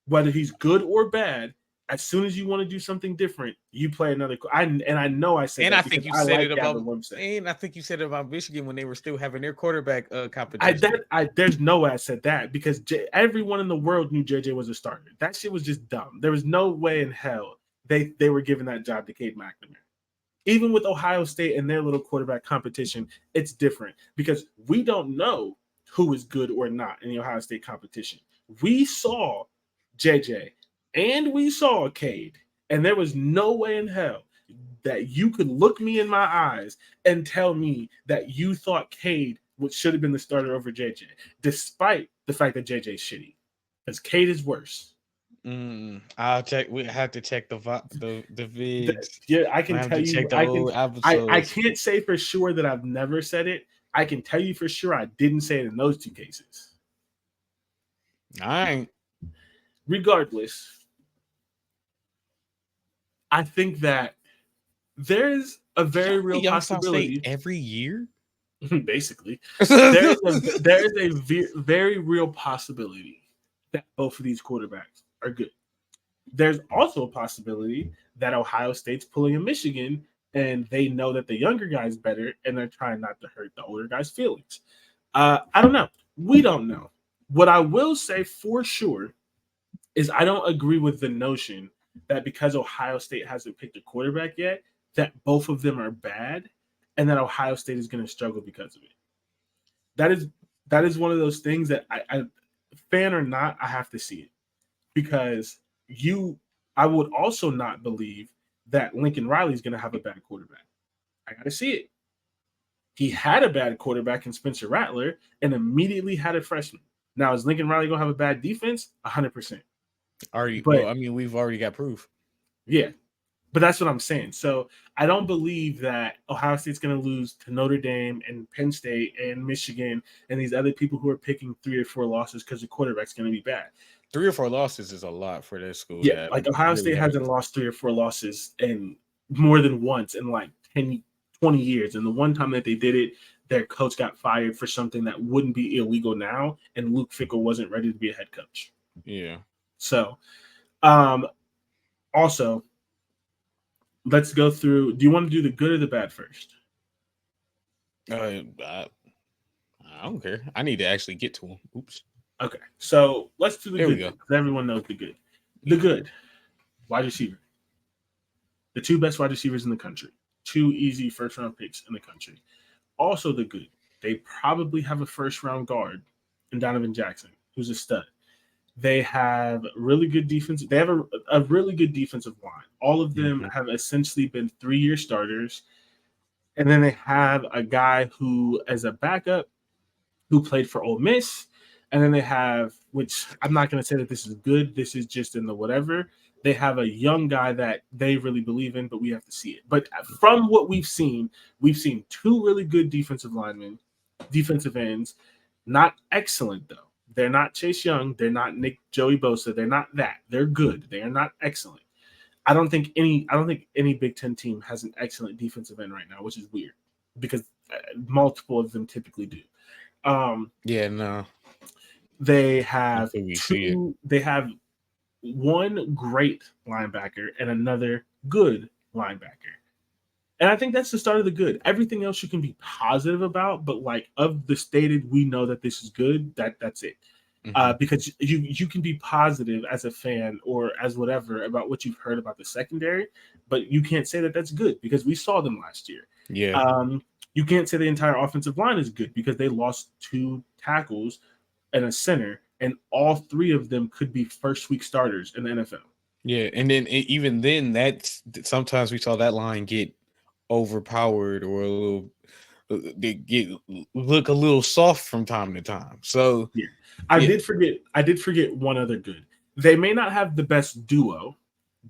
Whether he's good or bad, as soon as you want to do something different, you play another. I know I said. And I think you said it about. And I think you said it about Michigan when they were still having their quarterback competition. There's no way I said that because everyone in the world knew JJ was a starter. That shit was just dumb. There was no way in hell they were giving that job to Cade McNamara. Even with Ohio State and their little quarterback competition, it's different because we don't know who is good or not in the Ohio State competition. We saw JJ and we saw Cade, and there was no way in hell that you could look me in my eyes and tell me that you thought Cade should have been the starter over JJ, despite the fact that JJ's shitty, because Cade is worse. I'll check. We have to check the vids. Yeah, I can tell you. I can't say for sure that I've never said it. I can tell you for sure I didn't say it in those 2 cases. All right. Regardless, I think that there's a very real possibility every year. Basically, there is a very real possibility that both of these quarterbacks are good. There's also a possibility that Ohio State's pulling a Michigan and they know that the younger guy's better and they're trying not to hurt the older guy's feelings. I don't know. We don't know. What I will say for sure is I don't agree with the notion that because Ohio State hasn't picked a quarterback yet, that both of them are bad and that Ohio State is going to struggle because of it. That is one of those things that I fan or not, I have to see it. Because I would also not believe that Lincoln Riley is going to have a bad quarterback. I got to see it. He had a bad quarterback in Spencer Rattler and immediately had a freshman. Now, is Lincoln Riley going to have a bad defense? 100%. We've already got proof. Yeah, but that's what I'm saying. So I don't believe that Ohio State's going to lose to Notre Dame and Penn State and Michigan and these other people who are picking 3 or 4 losses because the quarterback's going to be bad. 3 or 4 losses is a lot for their school. Yeah, like Ohio State hasn't lost 3 or 4 losses in more than once in like 10, 20 years. And the one time that they did it, their coach got fired for something that wouldn't be illegal now, and Luke Fickell wasn't ready to be a head coach. Yeah. So, also, let's go through. Do you want to do the good or the bad first? I don't care. I need to actually get to them. Oops. Okay, so let's do the good. Because everyone knows the good. The good, wide receiver. The 2 best wide receivers in the country. 2 easy first-round picks in the country. Also the good, they probably have a first-round guard in Donovan Jackson, who's a stud. They have really good defense. They have a really good defensive line. All of them have essentially been 3-year starters. And then they have a guy who, as a backup, who played for Ole Miss. And then they have, which I'm not going to say that this is good. This is just in the whatever. They have a young guy that they really believe in, but we have to see it. But from what we've seen 2 really good defensive linemen, defensive ends. Not excellent, though. They're not Chase Young. They're not Joey Bosa. They're not that. They're good. They are not excellent. I don't think any Big Ten team has an excellent defensive end right now, which is weird because multiple of them typically do. Yeah, no. They have Until we see it. They have one great linebacker and another good linebacker. And I think that's the start of the good. Everything else you can be positive about, but like of the stated, we know that this is good. That's it. Because you can be positive as a fan or as whatever about what you've heard about the secondary, but you can't say that that's good because we saw them last year. Yeah. You can't say the entire offensive line is good because they lost 2 tackles and a center, and all 3 of them could be first week starters in the NFL. Yeah, and then even then, that's sometimes we saw that line get overpowered or a little they get look a little soft from time to time. So Yeah. I yeah, did forget one other good. They may not have the best duo,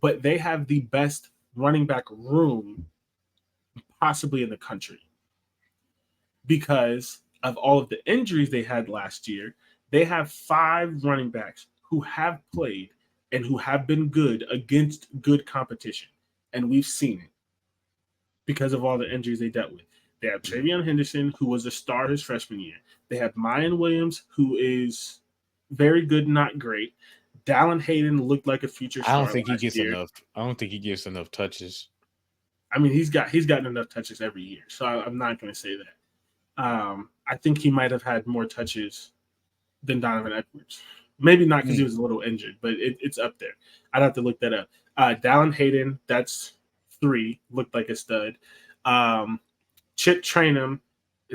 but they have the best running back room possibly in the country. Because of all of the injuries they had last year, they have 5 running backs who have played and who have been good against good competition. And we've seen it because of all the injuries they dealt with. They have Travion Henderson, who was a star his freshman year. They have Mayan Williams, who is very good, not great. Dallin Hayden looked like a future I don't star think he last gets year. enough. I don't think he gets enough touches. I mean, he's gotten enough touches every year, so I'm not going to say that. I think he might have had more touches than Donovan Edwards. Maybe not because he was a little injured, but it's up there. I'd have to look that up. Dallin Hayden, that's 3, looked like a stud. Chip Trainum,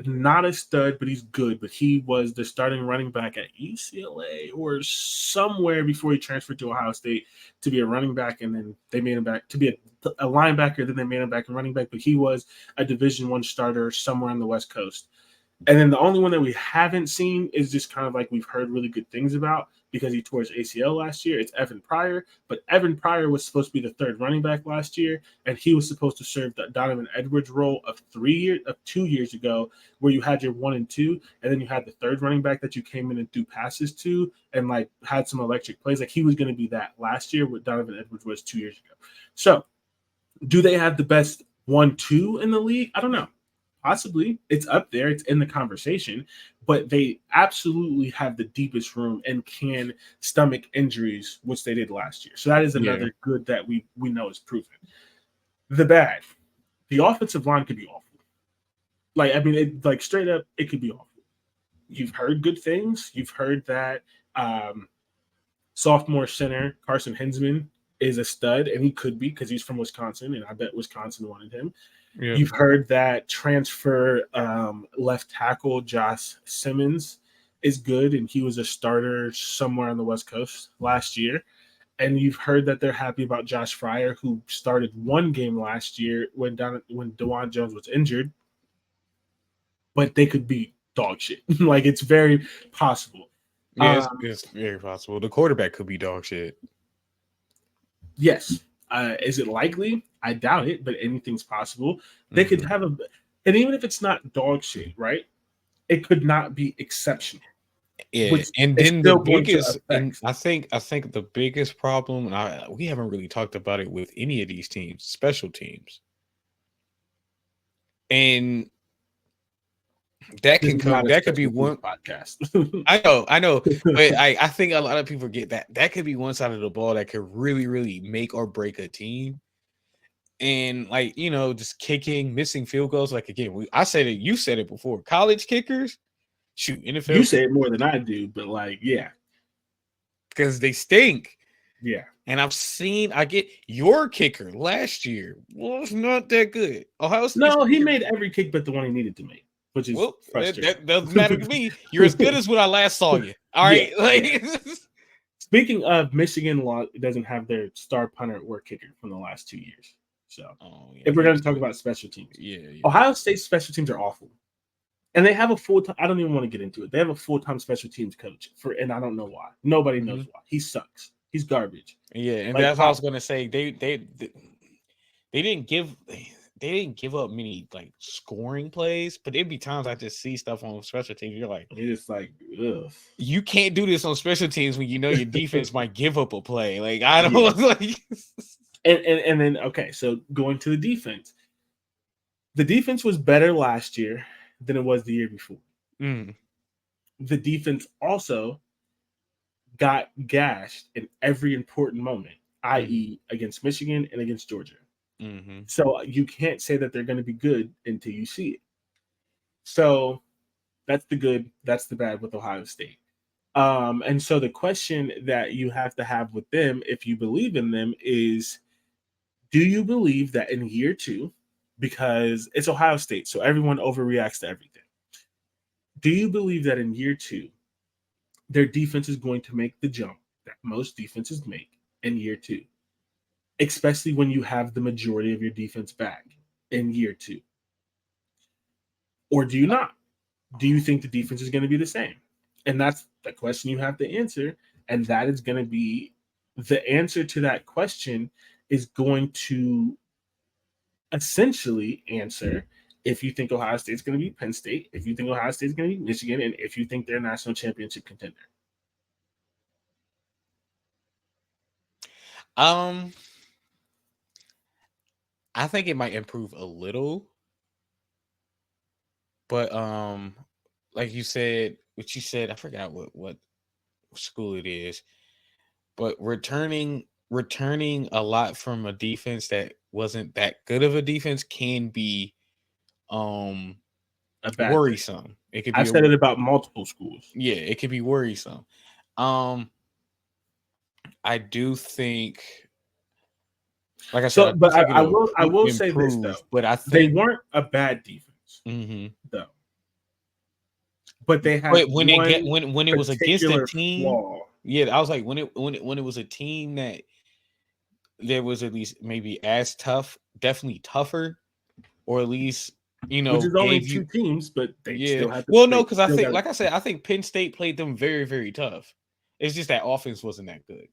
not a stud, but he's good. But he was the starting running back at UCLA or somewhere before he transferred to Ohio State to be a running back, and then they made him back to be a linebacker. Then they made him back a running back, but he was a Division I starter somewhere on the West Coast. And then the only one that we haven't seen is just kind of like we've heard really good things about because he tore his ACL last year. It's Evan Pryor, but Evan Pryor was supposed to be the 3rd running back last year, and he was supposed to serve the Donovan Edwards role of 2 years ago, where you had your 1 and 2, and then you had the 3rd running back that you came in and threw passes to, and like had some electric plays. Like he was going to be that last year, what Donovan Edwards was 2 years ago. So, do they have the best 1-2 in the league? I don't know. Possibly. It's up there. It's in the conversation, but they absolutely have the deepest room and can stomach injuries, which they did last year. So that is another good that we know is proven. The bad, the offensive line could be awful. Like, I mean, like straight up, it could be awful. You've heard good things. You've heard that sophomore center Carson Hinsman is a stud, and he could be because he's from Wisconsin, and I bet Wisconsin wanted him. Yeah. You've heard that transfer left tackle Josh Simmons is good, and he was a starter somewhere on the West Coast last year. And you've heard that they're happy about Josh Fryer, who started 1 game last year when DeJuan Jones was injured. But they could be dog shit. Like, it's very possible. Yeah, it's very possible. The quarterback could be dog shit. Yes. Is it likely? I doubt it, but anything's possible. They could have and even if it's not dog shit, right? It could not be exceptional. Yeah, and then the biggest, and I think the biggest problem, and we haven't really talked about it with any of these teams, special teams, and that can come. That could be one podcast. I know, but I think a lot of people get that could be one side of the ball that could really, really make or break a team. And like, you know, just kicking, missing field goals. Like again, I said it. You said it before. College kickers, shoot, NFL. You say it more than I do, but like, yeah, because they stink. Yeah, and I get your kicker last year was not that good. Ohio State. No, he made every kick but the one he needed to make, which is frustrating. That doesn't matter to me. You're as good as when I last saw you. All right. Yeah. Speaking of, Michigan doesn't have their star punter or kicker from the last 2 years. So, if we're going to talk about special teams, Ohio State's special teams are awful, and they have a full-time. I don't even want to get into it. They have a full-time special teams coach and I don't know why. Nobody knows why. He sucks. He's garbage. Yeah, and like, that's what I was going to say. They didn't give up many like scoring plays, but there'd be times I just see stuff on special teams. You're like, it's like, ugh. You can't do this on special teams when you know your defense might give up a play. Like I don't like. And then okay, so going to the defense was better last year than it was the year before. The defense also got gashed in every important moment, i.e., against Michigan and against Georgia. Mm-hmm. So you can't say that they're going to be good until you see it. So that's the good, that's the bad with Ohio State. And so the question that you have to have with them, if you believe in them, is do you believe that in year two, because it's Ohio State, so everyone overreacts to everything. Do you believe that in year two, their defense is going to make the jump that most defenses make in year two, especially when you have the majority of your defense back in year two? Or do you not? Do you think the defense is going to be the same? And that's the question you have to answer. And that is going to be the answer to that question is going to essentially answer if you think Ohio State's going to be Penn State, if you think Ohio State's going to be Michigan, and if you think they're a national championship contender. I think it might improve a little, but like you said, what you said, I forgot what school it is, but returning a lot from a defense that wasn't that good of a defense can be A bad worrisome. thing. It could be I've said it about multiple schools. Yeah, it could be worrisome. I do think, like I said, but I will say this though, but I they think weren't a bad defense though. But they had when it was against a team, flaw. yeah, I was like when it was a team that there was at least maybe as tough, definitely tougher, or at least which is only two teams, but they still have to. Well, no, because I think, like I said, I think Penn State played them very, very tough. It's just that offense wasn't that good.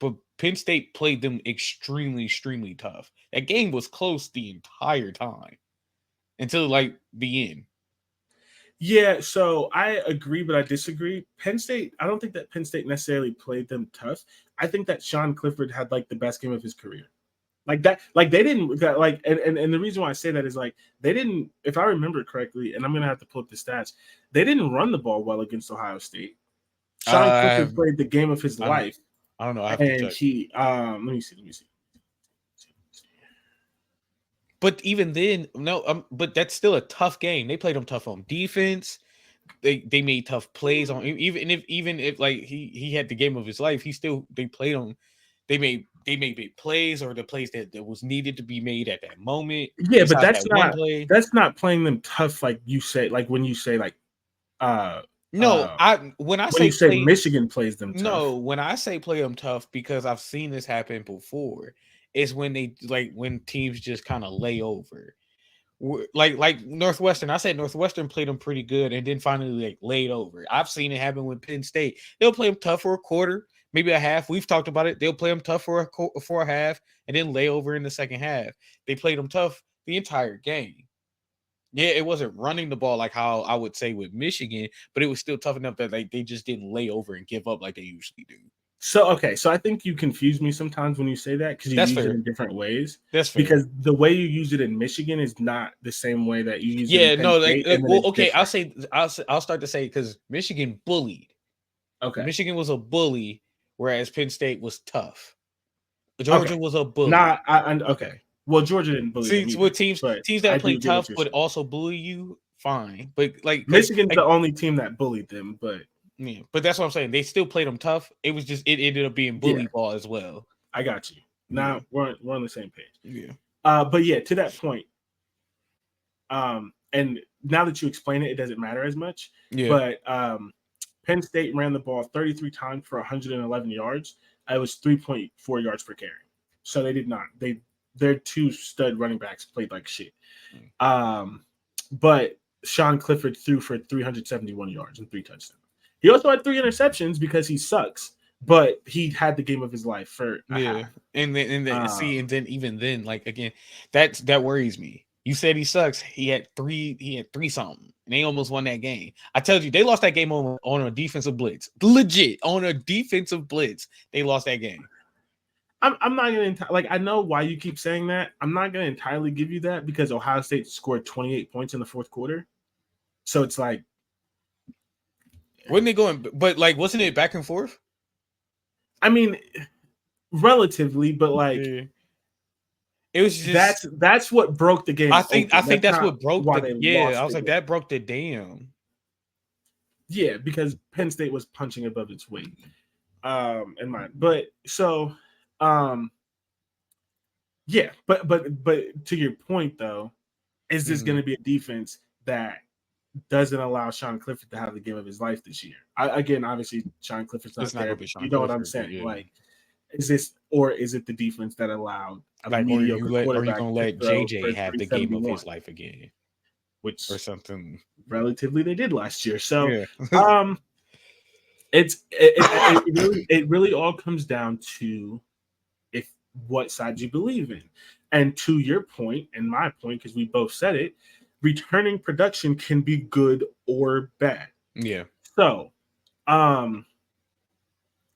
But Penn State played them extremely, extremely tough. That game was close the entire time until like the end. Yeah, so I agree, but I disagree. Penn State, I don't think that Penn State necessarily played them tough. I think that Sean Clifford had like the best game of his career. Like that, like they didn't like, and the reason why I say that is like they didn't, if I remember correctly, and I'm gonna have to pull up the stats, they didn't run the ball well against Ohio State. Sean Clifford played the game of his life. I don't know. I have and to check. He, let me see. But even then, no, but that's still a tough game. They played them tough on defense. They made tough plays on even if like he had the game of his life, they played on. They made big plays or the plays that was needed to be made at that moment. Yeah, but that's not playing them tough like you say. Like when you say like, when you say Michigan plays them tough. No, when I say play them tough, because I've seen this happen before, is when they when teams just kind of lay over. Like Northwestern, I said Northwestern played them pretty good and then finally like laid over. I've seen it happen with Penn State. They'll play them tough for a quarter, maybe a half. We've talked about it. They'll play them tough for a half and then lay over in the second half. They played them tough the entire game. Yeah, it wasn't running the ball like how I would say with Michigan, but it was still tough enough that they just didn't lay over and give up like they usually do. So, okay. So I think you confuse me sometimes when you say that because you use it in different ways. That's fair. Because the way you use it in Michigan is not the same way that you use it in Penn State. Well, okay. I'll start to say because Michigan bullied. Okay. Michigan was a bully, whereas Penn State was tough. Georgia was a bully. Okay. Well, Georgia didn't bully. See, with teams that play tough but also bully you, fine. But like Michigan's the only team that bullied them, but yeah, but that's what I'm saying. They still played them tough. It was just it ended up being bully ball as well. I got you. Now we're on the same page. Yeah. But yeah, to that point. And now that you explain it, it doesn't matter as much. Yeah. But Penn State ran the ball 33 times for 111 yards. It was 3.4 yards per carry. So they did not. Their two stud running backs played like shit. But Sean Clifford threw for 371 yards and 3 touchdowns. He also had 3 interceptions because he sucks, but he had the game of his life for half. And then even then, like again, that worries me. You said he sucks. He had three something, and they almost won that game. I told you they lost that game on a defensive blitz. Legit on a defensive blitz, they lost that game. I'm not gonna I know why you keep saying that. I'm not gonna entirely give you that because Ohio State scored 28 points in the fourth quarter. So it's like Wasn't it going? But like, wasn't it back and forth? I mean, relatively, but like Yeah. It was just that's what broke the game. I think That's that's not what broke why the they yeah. I lost was the like, game. that broke the dam. Yeah, because Penn State was punching above its weight. In mind, but so, yeah, but to your point though, is this going to be a defense that doesn't allow Sean Clifford to have the game of his life this year? Again, obviously, Sean Clifford's It's not not there. gonna be Sean You know what I'm Clifford, but saying? yeah. Like, is this or is it the defense that allowed a Like, mediocre are you quarterback gonna to let throw JJ for have the game of 371, his life again which or something? relatively they did last year? So, Yeah. it really all comes down to if what side you believe in. And to your point and my point, because we both said it, returning production can be good or bad. Yeah. So, I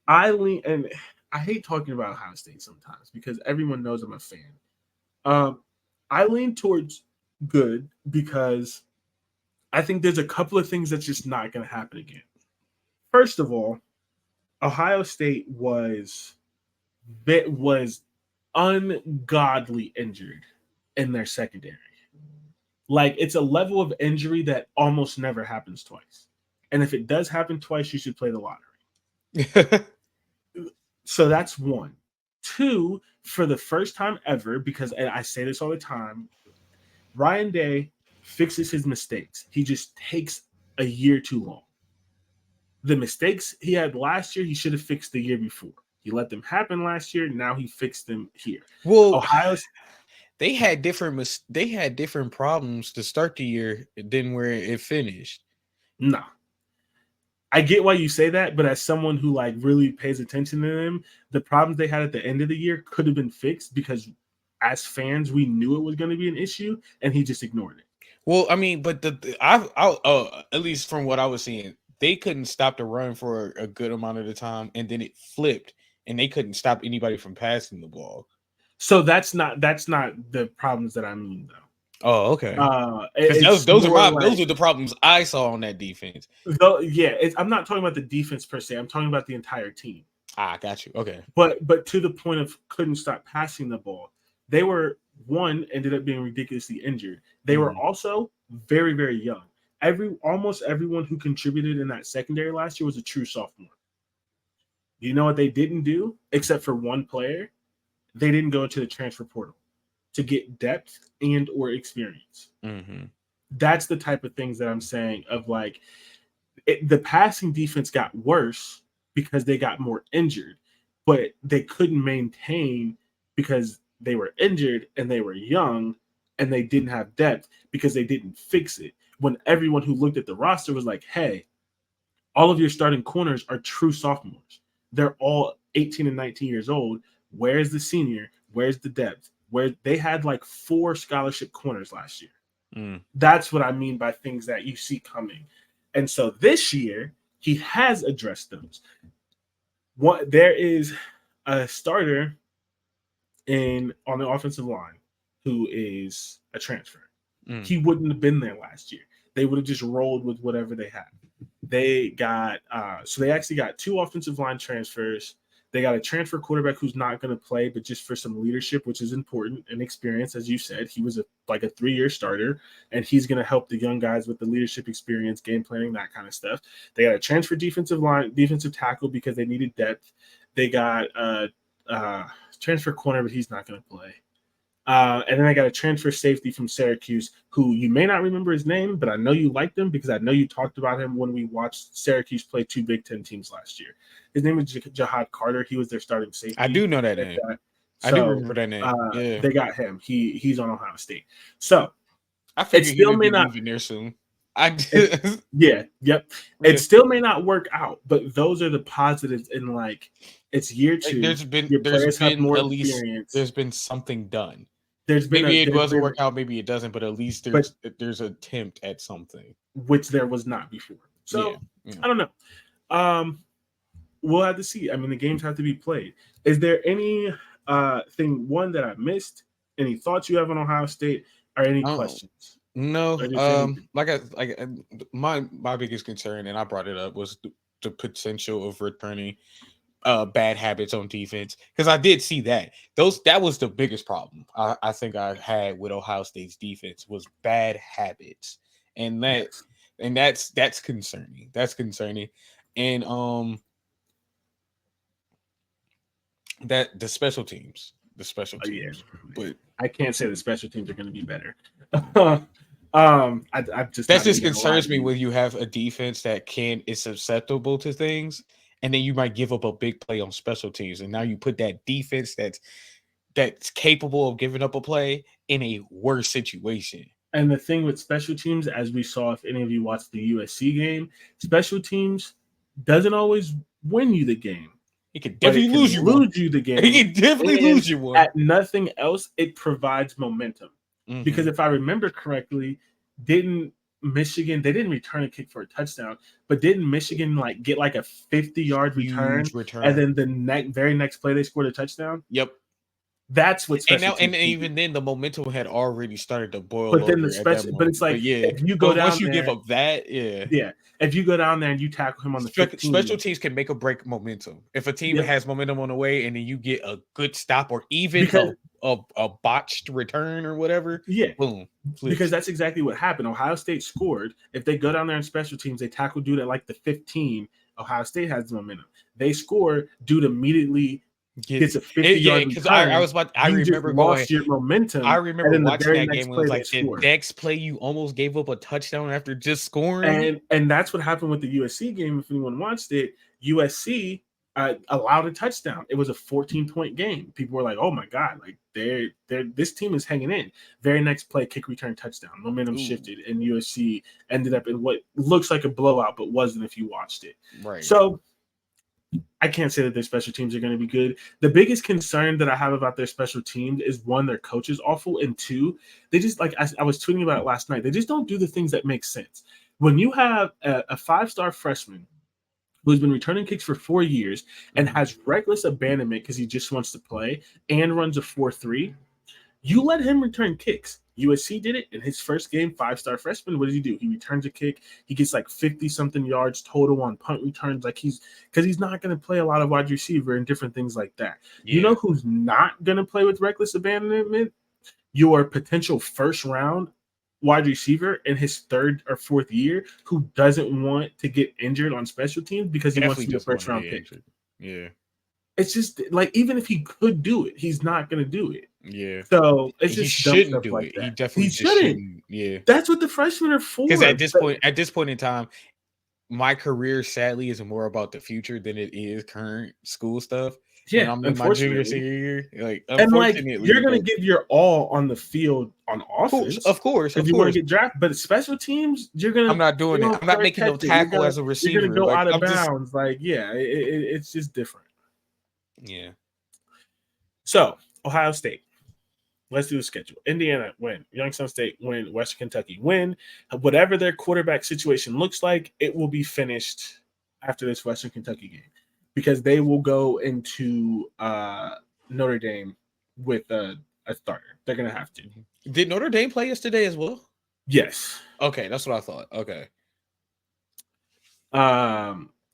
lean, and I hate talking about Ohio State sometimes because everyone knows I'm a fan. I lean towards good because I think there's a couple of things that's just not going to happen again. First of all, Ohio State was ungodly injured in their secondary. Like, it's a level of injury that almost never happens twice. And if it does happen twice, you should play the lottery. So that's one. Two, for the first time ever, because and I say this all the time, Ryan Day fixes his mistakes. He just takes a year too long. The mistakes he had last year, he should have fixed the year before. He let them happen last year. Now he fixed them here. Well, Ohio's they had different problems to start the year than where it finished. no. I get why you say that, but as someone who like really pays attention to them, the problems they had at the end of the year could have been fixed because as fans we knew it was going to be an issue, and he just ignored it. Well, I mean, but at least from what I was seeing, they couldn't stop the run for a good amount of the time, and then it flipped, and they couldn't stop anybody from passing the ball. So that's not the problems that I mean though. Oh, okay. It's Those like, are the problems I saw on that defense. though, yeah, I'm not talking about the defense per se. I'm talking about the entire team. Ah, got you. Okay. But to the point of couldn't stop passing the ball, they were ended up being ridiculously injured. They were also very very young. Almost everyone who contributed in that secondary last year was a true sophomore. You know what they didn't do, except for one player? They didn't go into the transfer portal to get depth and or experience. Mm-hmm. That's the type of things that I'm saying of like the passing defense got worse because they got more injured, but they couldn't maintain because they were injured and they were young and they didn't have depth because they didn't fix it. When everyone who looked at the roster was like, hey, all of your starting corners are true sophomores. They're all 18 and 19 years old. Where's the senior? Where's the depth? Where they had like 4 scholarship corners last year. That's what I mean by things that you see coming. And so this year, he has addressed those. There is a starter on the offensive line who is a transfer. He wouldn't have been there last year. They would have just rolled with whatever they had. They got so they actually got 2 offensive line transfers. They got a transfer quarterback who's not going to play, but just for some leadership, which is important, and experience. As you said, he was a 3-year starter, and he's going to help the young guys with the leadership experience, game planning, that kind of stuff. They got a transfer defensive tackle because they needed depth. They got a transfer corner, but he's not going to play. And then I got a transfer safety from Syracuse, who you may not remember his name, but I know you liked him because I know you talked about him when we watched Syracuse play 2 Big Ten teams last year. His name is Jahad Carter. He was their starting safety. I do know that name. So, I do remember that name. Yeah. They got him. He's on Ohio State. So I figured he would be leaving there soon. Yep. It still may not work out, but those are the positives in like it's year 2. There's been at least there's been something done. Maybe it doesn't work out, maybe it doesn't, but at least there's an attempt at something, which there was not before. So yeah. I don't know. We'll have to see. I mean, the games have to be played. Is there any thing that I missed? Any thoughts you have on Ohio State or any questions? No, Or just anything? my biggest concern, and I brought it up, was the potential of returning bad habits on defense, because I did see that was the biggest problem I think I had with Ohio State's defense was bad habits, and Yes. that's concerning. That's concerning, and that the special teams, Oh, yeah. but I can't say the special teams are going to be better. I'm just that not just even going to lie concerns to me you. when you have a defense that is susceptible to things, and then you might give up a big play on special teams, and now you put that defense that's capable of giving up a play in a worse situation. And the thing with special teams, as we saw, if any of you watched the USC game, special teams doesn't always win you the game, He could but it definitely can lose you one. lose you the He game. could definitely And lose you one. at nothing else, it provides momentum. Because if I remember correctly, didn't Michigan, they didn't return a kick for a touchdown, but didn't Michigan like get like a 50-yard return, Huge return. and then the very next play they scored a touchdown? Yep. That's what And special now, and teams can do. even then, the momentum had already started to boil But then over at that but moment. it's like But yeah, if you go but once down you give there, up that, yeah. yeah, if you go down there and you tackle him on the Special 15, teams can make or break momentum. If a team yep, has momentum on the way, and then you get a good stop, or even because a botched return or whatever, yeah, boom, because flips. that's exactly what happened. Ohio State scored. If they go down there in special teams, they tackle dude at like the 15. Ohio State has the momentum. They score, dude immediately gets a 50-yard Because I return. was about. I You just remember going. lost your momentum, I and remember then the watching very that next game when it play was they like the score. next play you almost gave up a touchdown after just scoring. And that's what happened with the USC game. If anyone watched it, USC allowed a touchdown. It was a 14-point game. People were like, "Oh my god! Like this team is hanging in." Very next play, kick return touchdown. Momentum shifted, and USC ended up in what looks like a blowout, but wasn't if you watched it. Right. So I can't say that their special teams are going to be good. The biggest concern that I have about their special teams is one, their coach is awful, and two, they just like I was tweeting about it last night. They just don't do the things that make sense. When you have a 5-star freshman who's been returning kicks for 4 years and has reckless abandonment because he just wants to play and runs a 4.3, you let him return kicks. USC did it in his first game, 5-star freshman. What does he do? He returns a kick. He gets like 50-something yards total on punt returns. Like he's not going to play a lot of wide receiver and different things like that. Yeah. You know who's not going to play with reckless abandonment? Your potential first round wide receiver in his third or fourth year who doesn't want to get injured on special teams because he wants to be a first round pick. Yeah. It's just like, even if he could do it, he's not going to do it. Yeah. So it's He just dumb shouldn't stuff do like it. that. He definitely shouldn't. Yeah. That's what the freshmen are for. Because at this point in time, my career sadly is more about the future than it is current school stuff. Yeah, and I'm in my junior senior year. Like, unfortunately, you're gonna give your all on the field on offense, of course, if you want to get drafted. But special teams, you're gonna. I'm not doing it. I'm not making no tackle as a receiver. You're gonna go like, out of I'm bounds. Like, yeah, it's just different. Yeah. So Ohio State. Let's do the schedule. Indiana, win. Youngstown State, win. Western Kentucky, win. Whatever their quarterback situation looks like, it will be finished after this Western Kentucky game because they will go into Notre Dame with a starter. They're going to have to. Did Notre Dame play yesterday as well? Yes. Okay, that's what I thought. Okay.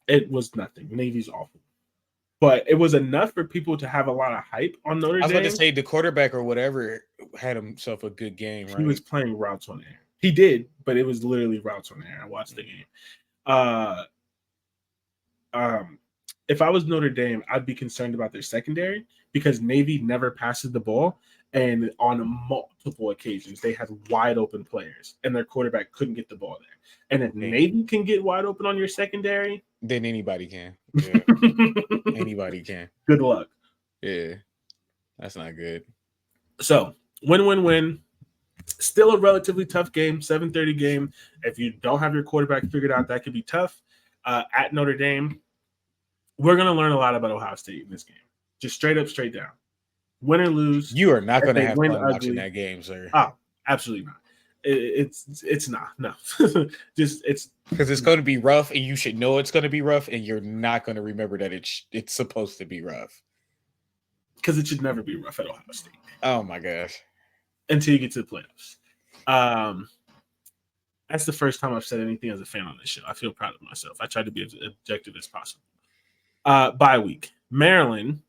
It was nothing. Navy's awful. But it was enough for people to have a lot of hype on Notre Dame. I was about to say the quarterback or whatever had himself a good game, right? He was playing routes on air. He did, but it was literally routes on air. I watched the game. If I was Notre Dame, I'd be concerned about their secondary because Navy never passes the ball. And on multiple occasions, they had wide open players, and their quarterback couldn't get the ball there. And if Navy can get wide open on your secondary, then anybody can. Yeah. Anybody can. Good luck. Yeah. That's not good. So, win. Still a relatively tough game, 7:30 game. If you don't have your quarterback figured out, that could be tough. At Notre Dame, we're going to learn a lot about Ohio State in this game. Just straight up, straight down. Win or lose. You are not going to have fun watching that game, sir. Oh, absolutely not. It's not. No. Just it's because it's going to be rough, and you should know it's going to be rough, and you're not going to remember that it's supposed to be rough. Because it should never be rough at Ohio State. Oh my gosh! Until you get to the playoffs. That's the first time I've said anything as a fan on this show. I feel proud of myself. I tried to be as objective as possible. Bye week. Maryland,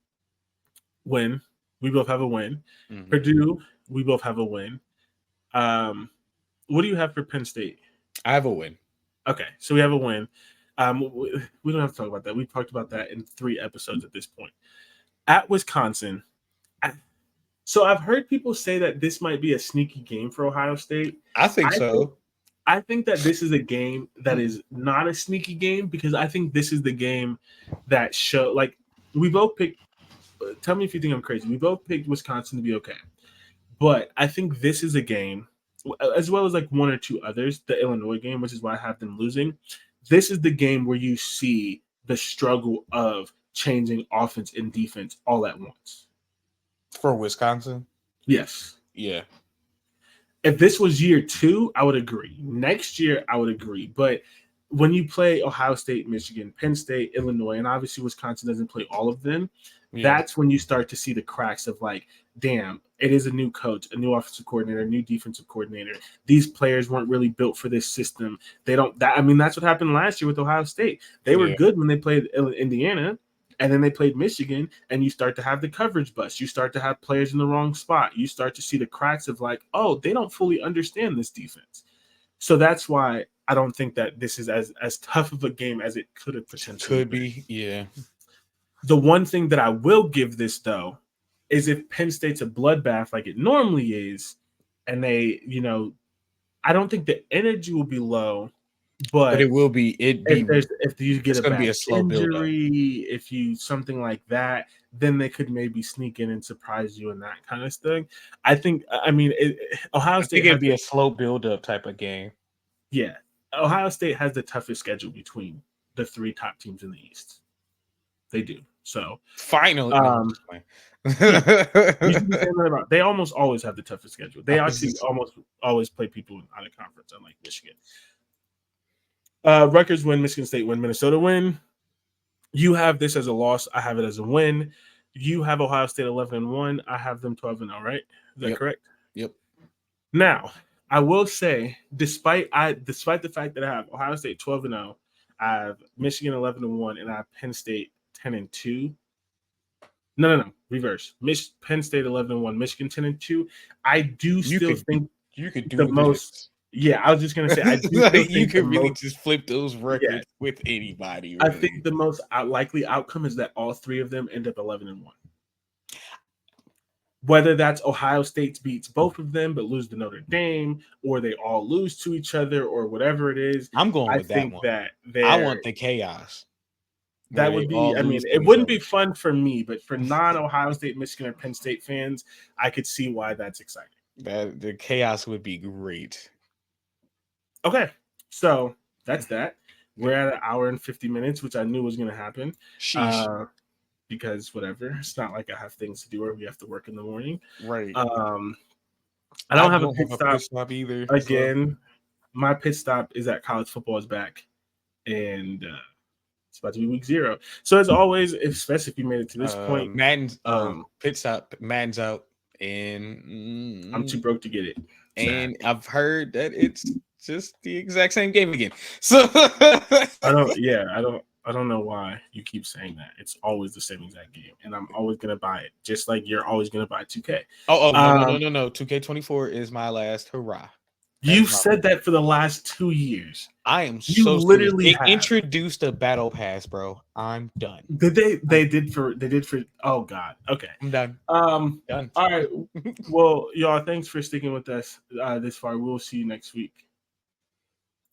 win. We both have a win. Mm-hmm. Purdue, we both have a win. What do you have for Penn State? I have a win. Okay, so we have a win. We don't have to talk about that. We talked about that in 3 episodes at this point. At Wisconsin, so I've heard people say that this might be a sneaky game for Ohio State. I think so. I think that this is a game that is not a sneaky game because I think this is the game that we both picked. Tell me if you think I'm crazy. We both picked Wisconsin to be okay, but I think this is a game, as well as like 1 or 2 others, the Illinois game, which is why I have them losing. This is the game where you see the struggle of changing offense and defense all at once. For Wisconsin? Yes. Yeah. If this was year 2, I would agree. Next year, I would agree. But when you play Ohio State, Michigan, Penn State, Illinois, and obviously Wisconsin doesn't play all of them, that's when you start to see the cracks of like, damn, it is a new coach, a new offensive coordinator, a new defensive coordinator. These players weren't really built for this system. That's what happened last year with Ohio State. They were good when they played Indiana. And then they played Michigan, and you start to have the coverage bust. You start to have players in the wrong spot. You start to see the cracks of like, oh, they don't fully understand this defense. So that's why I don't think that this is as tough of a game as it could have potentially been. Yeah. The one thing that I will give this, though, is if Penn State's a bloodbath like it normally is, and they, I don't think the energy will be low. But it will be. If you get a bad slow injury, if you something like that, then they could maybe sneak in and surprise you and that kind of thing. I think. Ohio State. It'd be a slow build-up type of game. Yeah, Ohio State has the toughest schedule between the 3 top teams in the East. They do. So finally, they almost always have the toughest schedule. They actually almost always play people out of conference, unlike Michigan. Rutgers win, Michigan State win, Minnesota win. You have this as a loss. I have it as a win. You have Ohio State 11-1. I have them 12-0, right? Is that correct? Yep. Now, I will say, despite the fact that I have Ohio State 12-0, I have Michigan 11-1, and I have Penn State 10-2. No. Reverse. Penn State 11-1, Michigan 10-2. I do still think you could do the most. Yeah, I was just gonna say I do think you could really just flip those records with anybody. Really. I think the most likely outcome is that all 3 of them end up 11-1. Whether that's Ohio State beats both of them but lose to Notre Dame, or they all lose to each other, or whatever it is. I'm going with that one. I want the chaos. That would be. It wouldn't be fun for me, but for non-Ohio State, Michigan, or Penn State fans, I could see why that's exciting. The chaos would be great. Okay, so that's that. We're at 1 hour and 50 minutes, which I knew was going to happen. Because whatever, it's not like I have things to do or we have to work in the morning. Right. I don't have a pit stop either. Again, my pit stop is that college football is back, and it's about to be week 0. So as always, especially if you made it to this point, Madden's pit stop. Madden's out, and I'm too broke to get it. And I've heard that it's just the exact same game again. So I don't know why you keep saying that. It's always the same exact game, and I'm always gonna buy it, just like you're always gonna buy 2K. No. 2K24 is my last hurrah. You've said that for the last 2 years. I am you so literally introduced a battle pass, bro. I'm done. Did they did for oh god. Okay. I'm done. Done. All right. Well, y'all, thanks for sticking with us this far. We'll see you next week.